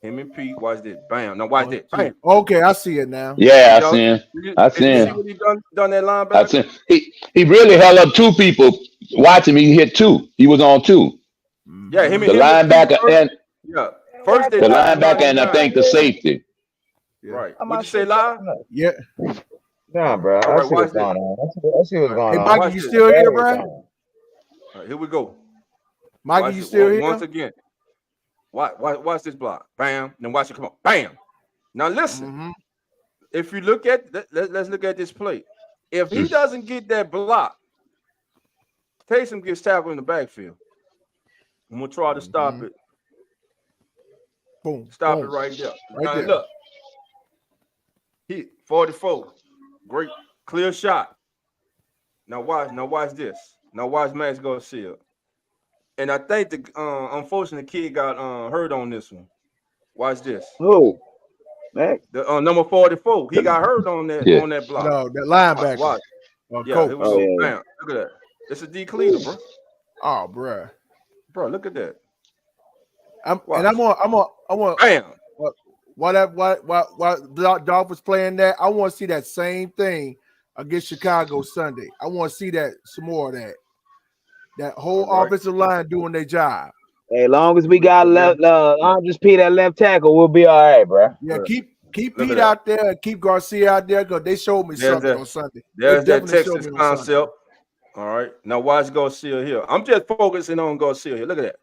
Him and Pete. Watch this. Bam. Now watch this. Bam. Okay, I see it now. Yeah, I Y'all, seen. did you I see seen. what he done that I linebacker? seen. He really held up two people. Watch him. He hit two. He was on two. Yeah, him The and Pete linebacker first. and Yeah, first they the tackled linebacker and I 99. think the safety. Yeah. Right. How What'd my you say, shit live? popping up? Yeah. Nah, bro. All I right, see watch what's this. going on. I see what's All going Hey, on. Mikey, Watch you this. still here, Battery's bro? gone. All right, here we go. Mikey, Watch you it still here? once again. Watch this block. Bam. Then watch it come on. Bam. Now listen. Mhm. If you look at let's look at this play. If he Mm. doesn't get that block, Taysom gets tackled in the backfield. I'm gonna try to stop it. Boom. Stop boom. it right there. Right Now there. look. He 44. Great clear shot. Now watch this. Now watch Max Garcia. And I think the unfortunate kid got hurt on this one. Watch this. Who? Max? The number 44. He got hurt on that Yeah. block. No, that linebacker. Watch. Yeah, Coach. here we Oh, go. yeah, yeah. Bam. Look at that. It's a D Cleater, bro. Oh, bruh. Bro, look at that. I'm Watch. on. Bam. While Dolphins playing that, I want to see that same thing against Chicago Sunday. I want to see that some more of that. That whole All right. offensive line doing their job. Hey, long as we got left, Andres Pete at left tackle, we'll be all right, bro. Yeah, keep Look Pete at out there and keep Garcia out there because they showed me There's something that- on Sunday. There's They that definitely showed Texas me on Sunday. concept. All right. Now watch Garcia here. I'm just focusing on Garcia here. Look at that.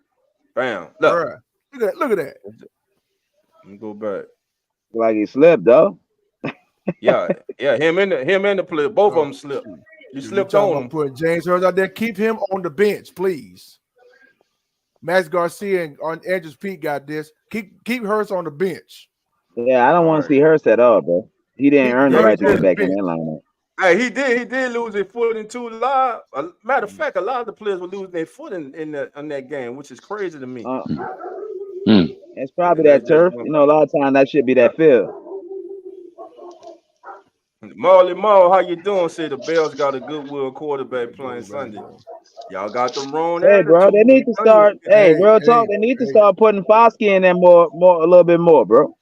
Bam. Look. Bruh. Look at that. Let me go back. Like he slipped, though. Yeah. Him and the player. Both of them slipped. You Dude, slipped talking on about him. putting James Hurst out there. Keep him on the bench, please. Max Garcia and Andrews Pete got this. Keep Hurst on the bench. Yeah, I don't want to see Hurst at all, bro. He didn't earn the right to get back in that lineup. Hey, he did lose his foot in two live. Matter of fact, a lot of the players were losing their foot in that game, which is crazy to me. It's probably that turf. You know, a lot of times that should be that field. Marley Marl, how you doing? Say the Bears got a goodwill quarterback playing Sunday. Y'all got them wrong. Hey, bro, they need to start. Hey, real talk. They need to start putting Foskey in there more, a little bit more, bro.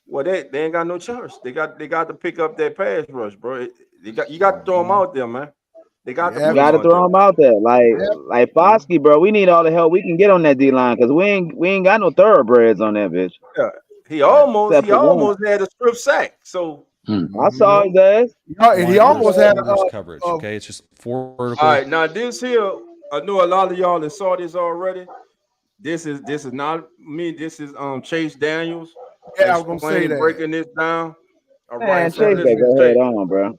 Well, they ain't got no choice. They got to pick up that pass rush, bro. You got to throw them out there, man. They got to. You got to throw them out there, like Foskey, bro. We need all the help we can get on that D line because we ain't got no thoroughbreds on that bitch. Yeah, he almost had a strip sack. So I saw his ass. He almost had coverage. Okay, it's just four vertical. All right, now this here, I know a lot of y'all that saw this already. This is not me. This is Chase Daniels. Yeah, I was gonna say that. Breaking this down. All Man, right, so Chase better go ahead on, bro.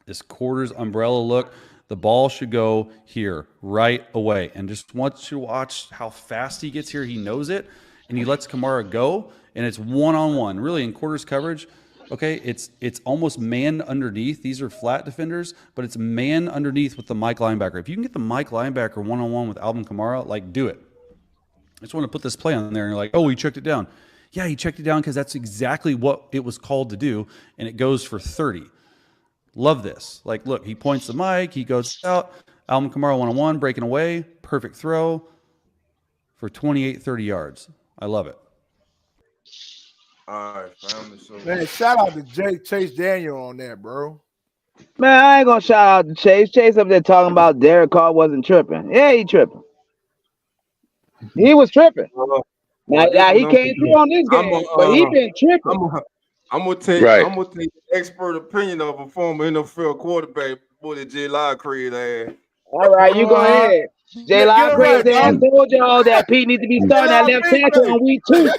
This quarters umbrella look. The ball should go here right away. And just want you to watch how fast he gets here. He knows it, and he lets Kamara go, and it's one-on-one. Really, in quarters coverage, okay, it's almost man underneath. These are flat defenders, but it's man underneath with the Mike linebacker. If you can get the Mike linebacker one-on-one with Alvin Kamara, like, do it. I just want to put this play on there, and you're like, oh, he checked it down. Yeah, he checked it down because that's exactly what it was called to do, and it goes for 30. Love this. Like, look, he points the mic, he goes out, Alvin Kamara one-on-one, breaking away, perfect throw for 28, 30 yards. I love it. All right, family. So, man, shout out to Chase Daniel on that, bro. Man, I ain't gonna shout out to Chase. Chase up there talking about Derek Carr wasn't tripping. Yeah, he tripping. He was tripping. Now he came through on this game, but he been tripping. I'm gonna take the expert opinion of a former NFL quarterback, boy, that J. Law created ass. All right, you go ahead. J. Law crazy ass told y'all that Pete needs to be starting at left tackle on week 2.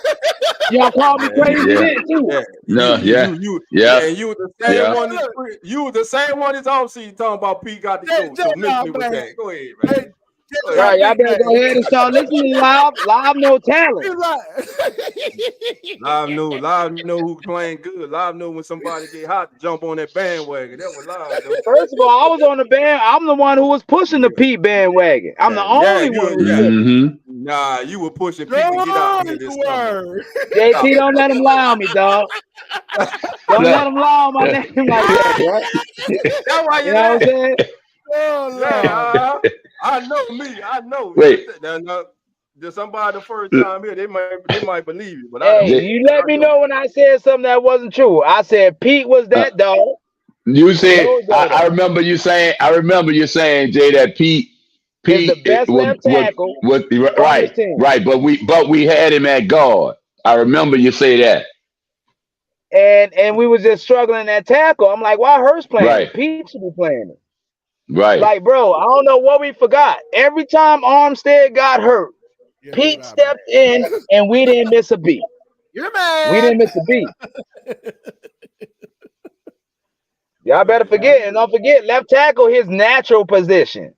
Y'all called me crazy then too. You were the same one. You were the same one as offseason talking about Pete got to go. So miss me with that. Go ahead, man. Right, y'all better go ahead and start listening live. Live no talent. Live know who playing good. Live know when somebody get hot to jump on that bandwagon. That was live though. First of all, I was on the band. I'm the one who was pushing the Pete bandwagon. I'm the only one who said, Nah, you were pushing Pete to get out here this summer. JT, don't let him lie on me, dog. Don't let him lie on my name like that, bro. That's why You know what I'm saying? I know me. I know. Wait. There's somebody the first time here, they might believe you. But hey, you let me know when I said something that wasn't true. I said Pete was that dog. You said I remember you saying Jay, that Pete the best left tackle. Right. But we had him at guard. I remember you say that. And we was just struggling at tackle. I'm like, why Hurst playing? Right. Pete should be playing it. Right. Like, bro, I don't know what we forgot. Every time Armstead got hurt, Pete stepped in and we didn't miss a beat. You're mad. We didn't miss a beat. Y'all better forget, and don't forget, left tackle his natural position.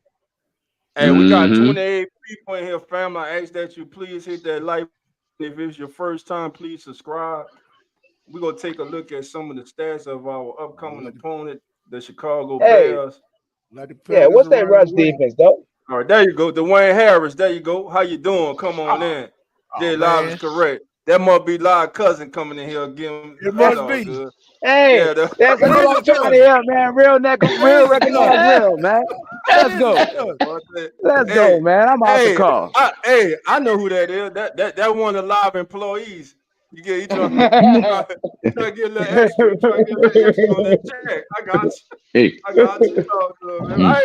Hey, we got 28 people in here, family. I ask that you please hit that like. If it's your first time, please subscribe. We're gonna take a look at some of the stats of our upcoming opponent, the Chicago Bears. Yeah, what's that rush defense, though? All right, there you go. Dwayne Harris, there you go. How you doing? Come on in. Jay Live is correct. That must be Live cousin coming in here again. It must be. Good. Hey, Yeah, that's what I'm trying to hear, man. Real recognize real, man. Let's go. Let's go, man. I'm out the car. I know who that is. That one of the Live employees. You trying to get a little extra. You trying to get a little extra on that check. I got you. Hey. I got you.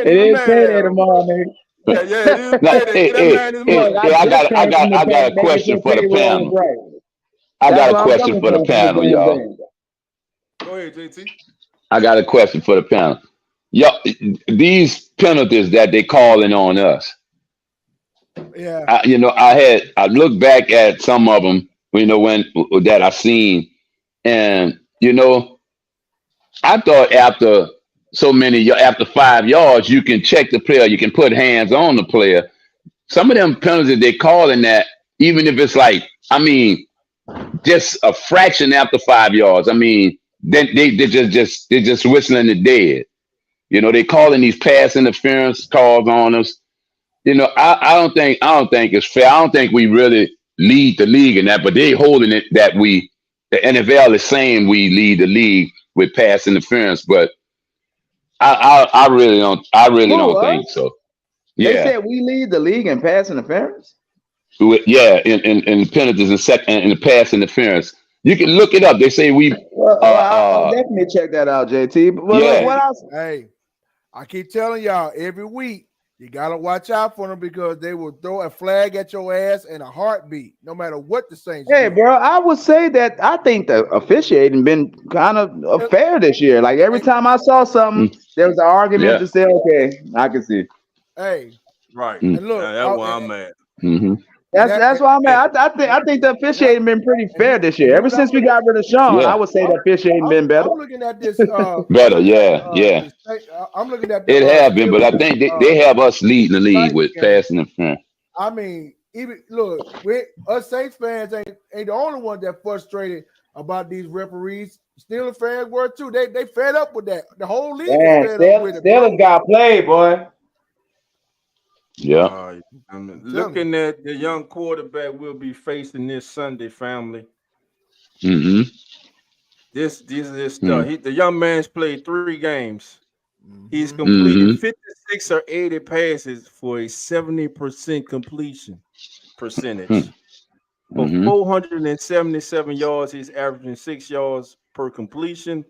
It is Saturday tomorrow, man. Yeah, it is. I got a question for the panel. I got a question for the panel, y'all. Go ahead, JT. I got a question for the panel. Y'all, these penalties that they calling on us. Yeah. I looked back at some of them, when that I seen, and I thought after 5 yards, you can check the player, you can put hands on the player. Some of them penalties they calling that, even if it's like, just a fraction after 5 yards. Then they're just whistling the dead. They calling these pass interference calls on us. I don't think it's fair. I don't think we really lead the league in that, but they holding it that the NFL is saying we lead the league with pass interference, but I really don't think so. Yeah. They said we lead the league in pass interference. Yeah, in penalties and in the pass interference. You can look it up. They say we. I'll definitely check that out, JT. But yeah. What else? Hey, I keep telling y'all every week. You gotta watch out for them because they will throw a flag at your ass in a heartbeat, no matter what the Saints do. Bro, I would say that I think the officiating been kind of fair this year. Like every time I saw something, there was an argument to say, okay, I can see. Hey, right. And look, that's why I'm at. Mm-hmm. That's why I'm at. I think the officiating been pretty fair this year. Ever since we got rid of Sean, I would say the officiating been better. I'm looking at this. Better, yeah. I'm looking at. It have been, but I think they have us leading the league with passing interference. Even look, us Saints fans ain't the only one that frustrated about these referees. Steelers fans were too. They fed up with that. The whole league is fed up with it. Steelers got played, boy. Yeah. Looking at the young quarterback we'll be facing this Sunday, family. Mm-hmm. This stuff. The young man's played 3 games. He's completed 56 or 80 passes for a 70% completion percentage. For 477 yards, he's averaging 6 yards per completion.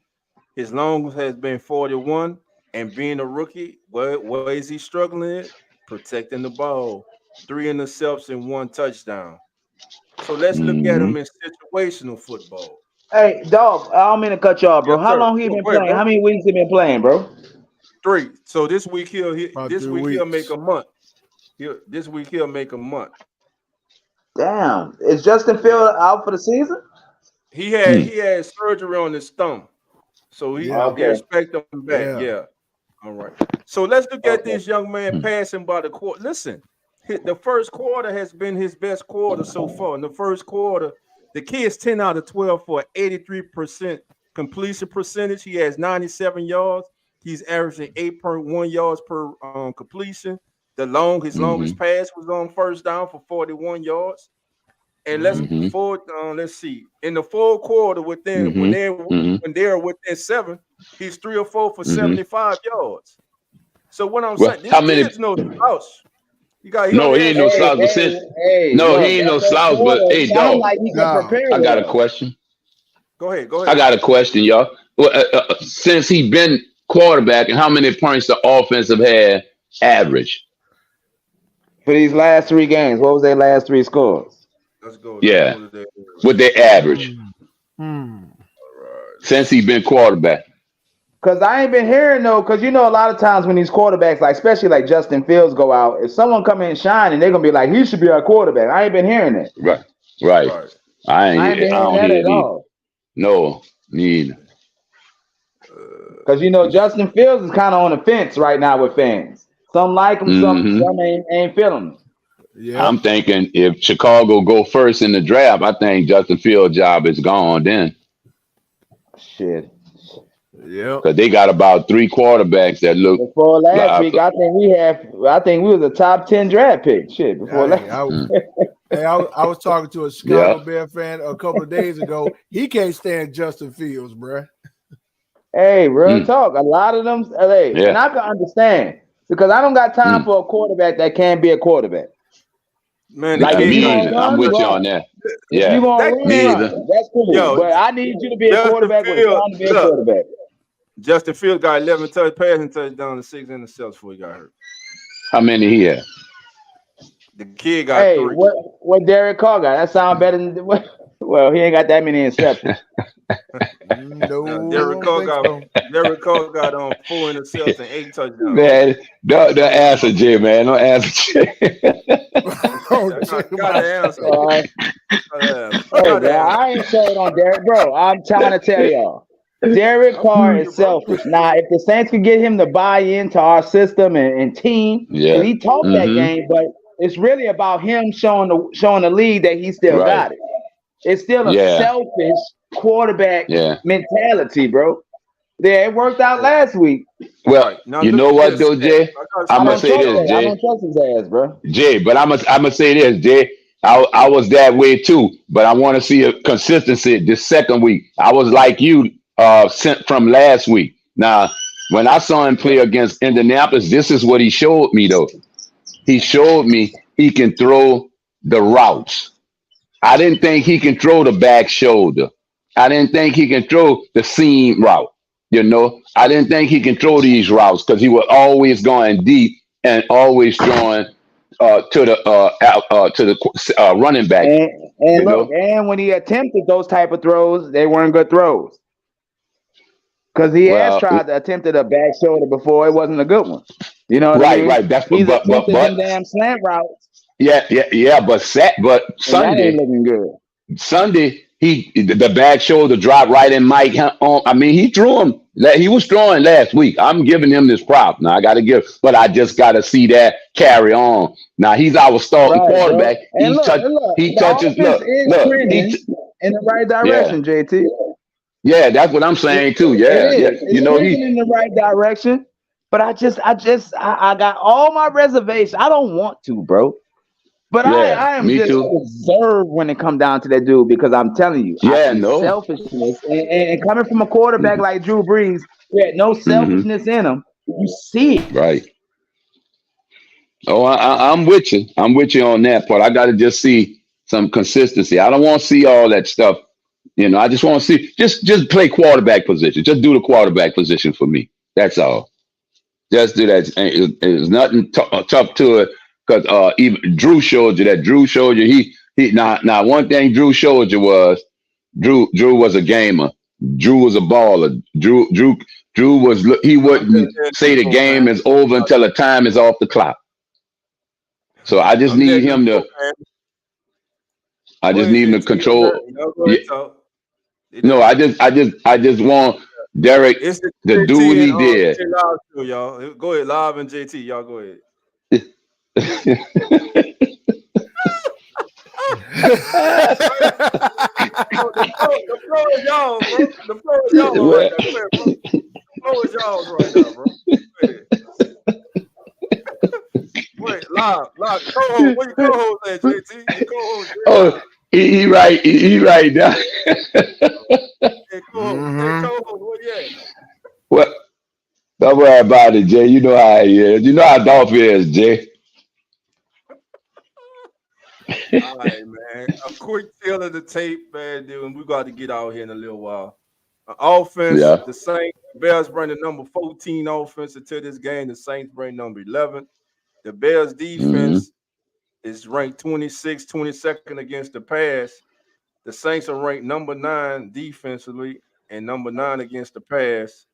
His longest has been 41. And being a rookie, where is he struggling at? Protecting the ball. 3 interceptions and 1 touchdown. So let's look at him in situational football. Hey, dog, I don't mean to cut you off, bro. How long he been playing? Bro. How many weeks he been playing, bro? 3. So this week he'll make a month. This week he'll make a month. Damn. Is Justin Fields out for the season? He had surgery on his thumb. So they expect him back. Yeah. All right. So let's look at this young man passing by the court. Listen, the first quarter has been his best quarter so far. In the first quarter, the kid's 10 out of 12 for 83% completion percentage. He has 97 yards. He's averaging 8.1 yards per completion. His longest pass was on first down for 41 yards. And let's see. In the full quarter, when they're within 7, he's 3 or 4 for 75 yards. So what I'm saying, this kid's no slouch. He ain't no slouch. He ain't no slouch. But hey, dog, I got a question. Go ahead. I got a question, y'all. Since he been quarterback, and how many points the offense have had average for these last 3 games? What was their last 3 scores? Let's go. Yeah, with their average since he's been quarterback. Because I ain't been hearing because a lot of times when these quarterbacks, like especially like Justin Fields, go out, if someone come in shining, they're gonna be like, he should be our quarterback. I ain't been hearing that. Right. I ain't been hearing that at all. No, neither. Because Justin Fields is kind of on the fence right now with fans. Some like him, some ain't feeling him. Yeah. I'm thinking if Chicago go first in the draft, I think Justin Fields' job is gone then. Shit. Yeah. Because they got about 3 quarterbacks that look. Before last week, I think we was a top 10 draft pick. Shit. Before last. I was talking to a Chicago Bear fan a couple of days ago. He can't stand Justin Fields, bro. Hey, real talk. A lot of them. And I can understand because I don't got time for a quarterback that can't be a quarterback. Man, like I'm with you on that. Yeah, you that's cool. But I need you to be a quarterback with time to be a quarterback. Justin Fields got 11 passing touchdowns and 6 interceptions before he got hurt. How many he had? The kid got 3. What Derek Carr got? That sound better than well, he ain't got that many interceptions. No, Derek Carr got on 4 interceptions and 8 touchdowns. Man, don't answer Jay, man. Don't answer Jay. Gotta answer. I ain't sold on Derek, bro. I'm trying to tell y'all. Derek Carr is selfish. Now, if the Saints could get him to buy into our system and team, and he talked that game, but it's really about him showing the league that he still got it. It's still a selfish quarterback mentality, bro. Yeah, it worked out last week. Well, you know what though, Jay? I'm gonna say this, Jay. I don't trust his ass, bro. Jay, but I'm gonna say this, Jay. I was that way too, but I want to see a consistency this second week. I was like you sent from last week. Now, when I saw him play against Indianapolis, this is what he showed me though. He showed me he can throw the routes. I didn't think he can throw the back shoulder. I didn't think he can throw the seam route. I didn't think he can throw these routes because he was always going deep and always throwing to the running back. And look, and when he attempted those type of throws, they weren't good throws. Because he has tried to attempt a back shoulder before, it wasn't a good one. You know what I mean? Right. That's he's attempted them damn slant routes. Yeah. But Sunday, that ain't looking good. Sunday, the back shoulder dropped right in Mike. I mean, he threw him. He was throwing last week. I'm giving him this prop. Now I got to but I just got to see that carry on. Now he's our starting quarterback. He touches. Look, in the right direction, JT. Yeah, that's what I'm saying too. Yeah. He's in the right direction. But I got all my reservations. I don't want to, bro. But I am just reserved when it comes down to that dude because I'm telling you, selfishness and coming from a quarterback like Drew Brees, who had no selfishness in him, you see it. Right. Oh, I'm with you. I'm with you on that part. I got to just see some consistency. I don't want to see all that stuff. I just want to see just play quarterback position. Just do the quarterback position for me. That's all. Just do that. There's nothing tough to it. Because even Drew showed you that. Drew showed you he now one thing Drew showed you was Drew was a gamer. Drew was a baller. Drew he wouldn't say the game is over until the time is off the clock. So I just need him to. I just need him to control. No, I just want Derek, It's the the JT dude he and did. J Live show, y'all. Go ahead, Live and JT. Y'all go ahead. The floor is y'all, bro. The floor is y'all right now. Go ahead, bro. The floor is y'all right now, bro. Go ahead. Wait, live, co-host. What you co-host at, JT? You co-host. Oh, he right. He right now. Hey, co-host. Hey, co-host. What you at? What? Don't worry about it, Jay. You know how he is. You know how Dolph is, Jay. All right, man. A quick tale of the tape, man, dude. And we got to get out here in a little while. Offense, Yeah. the Saints, the Bears bring the number 14 offense into this game. The Saints bring number 11. The Bears defense is ranked 26, 22nd against the pass. The Saints are ranked number 9 defensively and number 9 against the pass.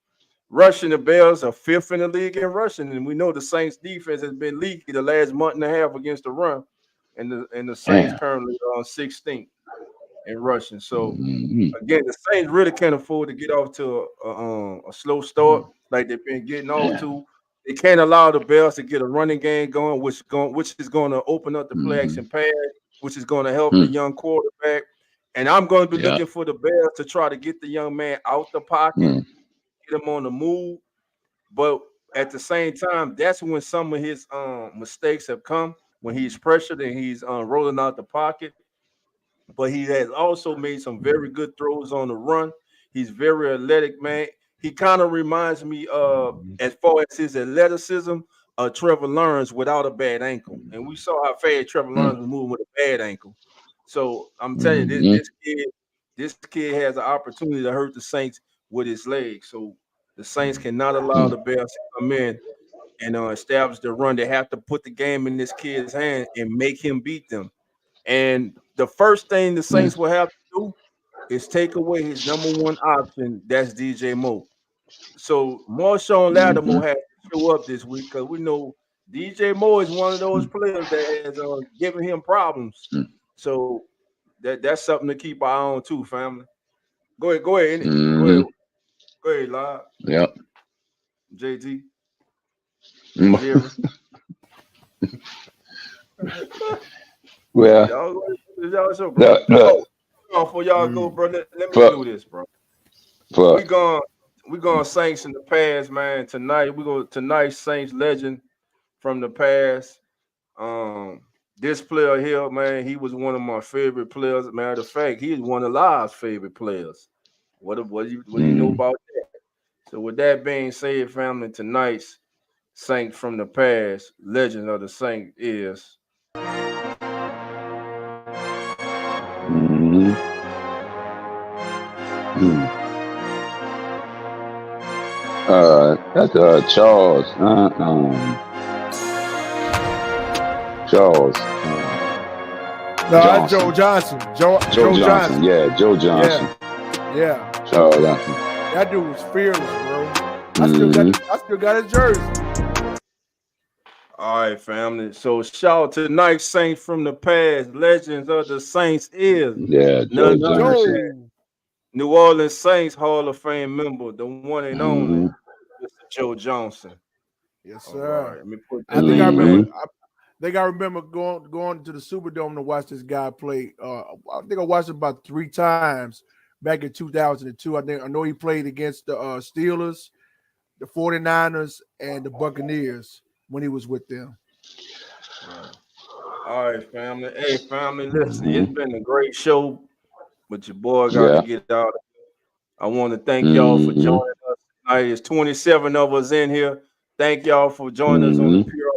Rushing, the Bears are 5th in the league in rushing, and we know the Saints defense has been leaky the last month and a half against the run, and the Saints Damn. currently are on 16th in rushing. So Mhm. again, the Saints really can't afford to get off to a slow start like they've been getting off to. They can't allow the Bears to get a running game going, which is going to open up the play action pass, which is going to help the young quarterback. And I'm going to be Yeah. looking for the Bears to try to get the young man out the pocket, get him on the move. But at the same time, that's when some of his mistakes have come, when he's pressured and he's rolling out the pocket. But he has also made some very good throws on the run. He's very athletic, man. He kind of reminds me of, as far as his athleticism, Trevor Lawrence without a bad ankle. And we saw how fast Trevor Lawrence was moving with a bad ankle. So I'm telling you, this kid has an opportunity to hurt the Saints with his legs. So the Saints cannot allow the Bears to come in and establish the run. They have to put the game in this kid's hand and make him beat them. And the first thing the Saints will have to do is take away his number one option. That's DJ Moore. So Marshawn Lattimore has to show up this week because we know DJ Moore is one of those players that has given him problems. So that's something to keep our eye on too, family. Go ahead, go ahead, Live. Yep. JT. Well, y'all show, bro. Before y'all go, bro, let me do this, bro. We gonna Saints in the past, man. Tonight's Saints legend from the past. This player here, man, he was one of my favorite players. Matter of fact, he is one of Live's favorite players. What do you know about that? So with that being said, family, tonight's Saint from the past, legend of the Saint is that's Charles. Charles. No, Joe Johnson. Joe Johnson. Yeah, Joe Johnson. Yeah. Charles Johnson. That dude was fearless, bro. I still got his jersey. all right, family. So shout out to tonight's Saints from the past, legends of the Saints is Joe Johnson. New Orleans Saints Hall of Fame member, the one and only Mr. Joe Johnson. Yes, sir. Right, let me put I think I remember going to the Superdome to watch this guy play. I think I watched him about 3 times back in 2002. I know he played against the Steelers, the 49ers, and the Buccaneers when he was with them. All right, family. Hey, family, listen, it's been a great show, but your boy got to get out. I want to thank y'all for joining us tonight. There's 27 of us in here. Thank y'all for joining us on the Pure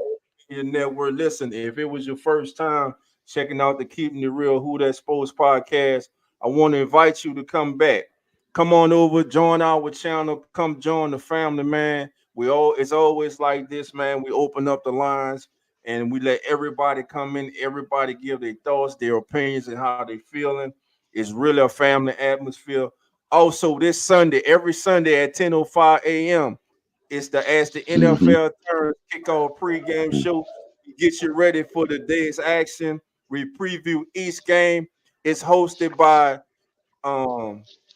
Media Network. Listen, if it was your first time checking out the Keeping It Real Who That Sports podcast, I want to invite you to come back. Come on over, join our channel, come join the family, man. It's always like this, man. We open up the lines and we let everybody come in, everybody give their thoughts, their opinions, and how they feeling. It's really a family atmosphere. Also, this Sunday, every Sunday at 10:05 a.m., it's the As the NFL Turns kickoff pregame show. We get you ready for the day's action. We preview each game. It's hosted by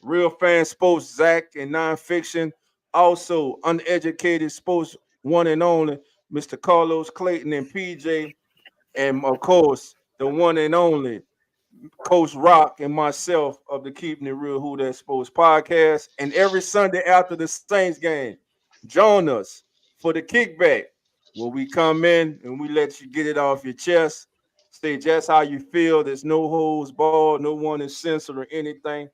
Real Fan Sports, Zach, and Nonfiction. Also, Uneducated Sports, one and only, Mr. Carlos Clayton and PJ. And of course, the one and only Coach Rock and myself of the Keeping It Real Who That Sports podcast. And every Sunday after the Saints game, join us for the kickback where we come in and we let you get it off your chest. Say just how you feel. There's no holds barred, no one is censored or anything.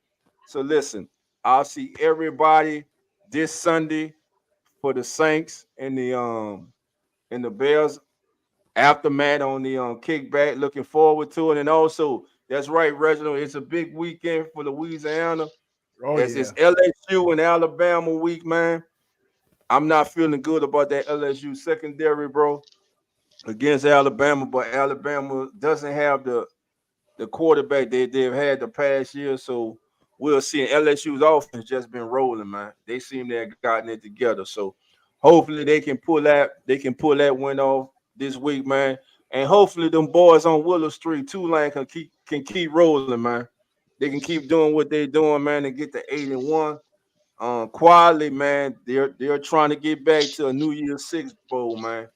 So listen, I'll see everybody this Sunday for the Saints and the Bears aftermath on the kickback. Looking forward to it. And also, that's right, Reginald. It's a big weekend for Louisiana. It's LSU and Alabama week, man. I'm not feeling good about that LSU secondary, bro, against Alabama, but Alabama doesn't have the quarterback they've had the past year. So we'll see. And LSU's offense just been rolling, man. They seem to have gotten it together. So hopefully they can pull that win off this week, man. And hopefully them boys on Willow Street, Tulane can keep rolling, man. They can keep doing what they're doing, man, and get to 8-1. Quietly, man, they're trying to get back to a New Year's Six bowl, man.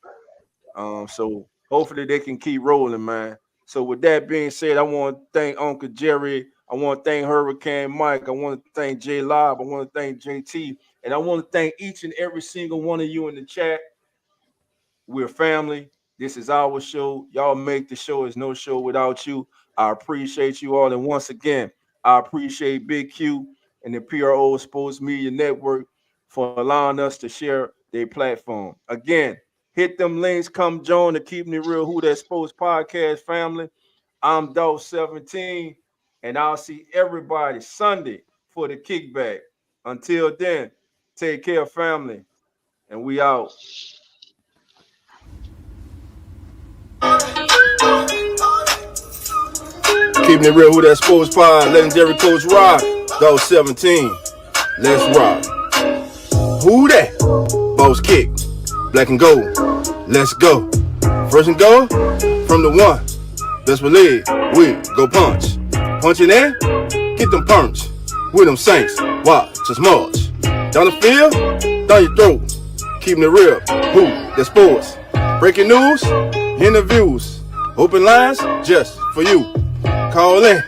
So hopefully they can keep rolling, man. So with that being said, I want to thank Uncle Jerry. I want to thank Hurricane Mike. I want to thank J Lob. I want to thank JT. And I want to thank each and every single one of you in the chat. We're family. This is our show. Y'all make the show. There's no show without you. I appreciate you all. And once again, I appreciate Big Q and the PRO Sports Media Network for allowing us to share their platform. Again, hit them links. Come join the Keeping It Real Who That Sports podcast family. I'm Dog 17, and I'll see everybody Sunday for the kickback. Until then, take care, family, and we out. Keeping It Real Who That Sports pod, legendary Coach Rock, Dog 17. Let's rock. Who that? Boss kick, black and gold. Let's go. First and goal from the one. Best believe we go punch. Punching in, get them punch. With them Saints, watch us march. Down the field, down your throat. Keeping it real, who that sports. Breaking news, interviews, open lines just for you. Call in,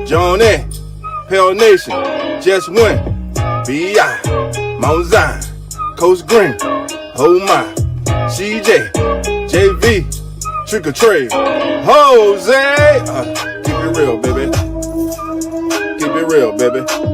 join in, Pale Nation, just win. B.I., Mount Zion, Coach Green, oh my, CJ, JV, Trick or Trade, Jose. Keep it real, baby. Keep it real, baby.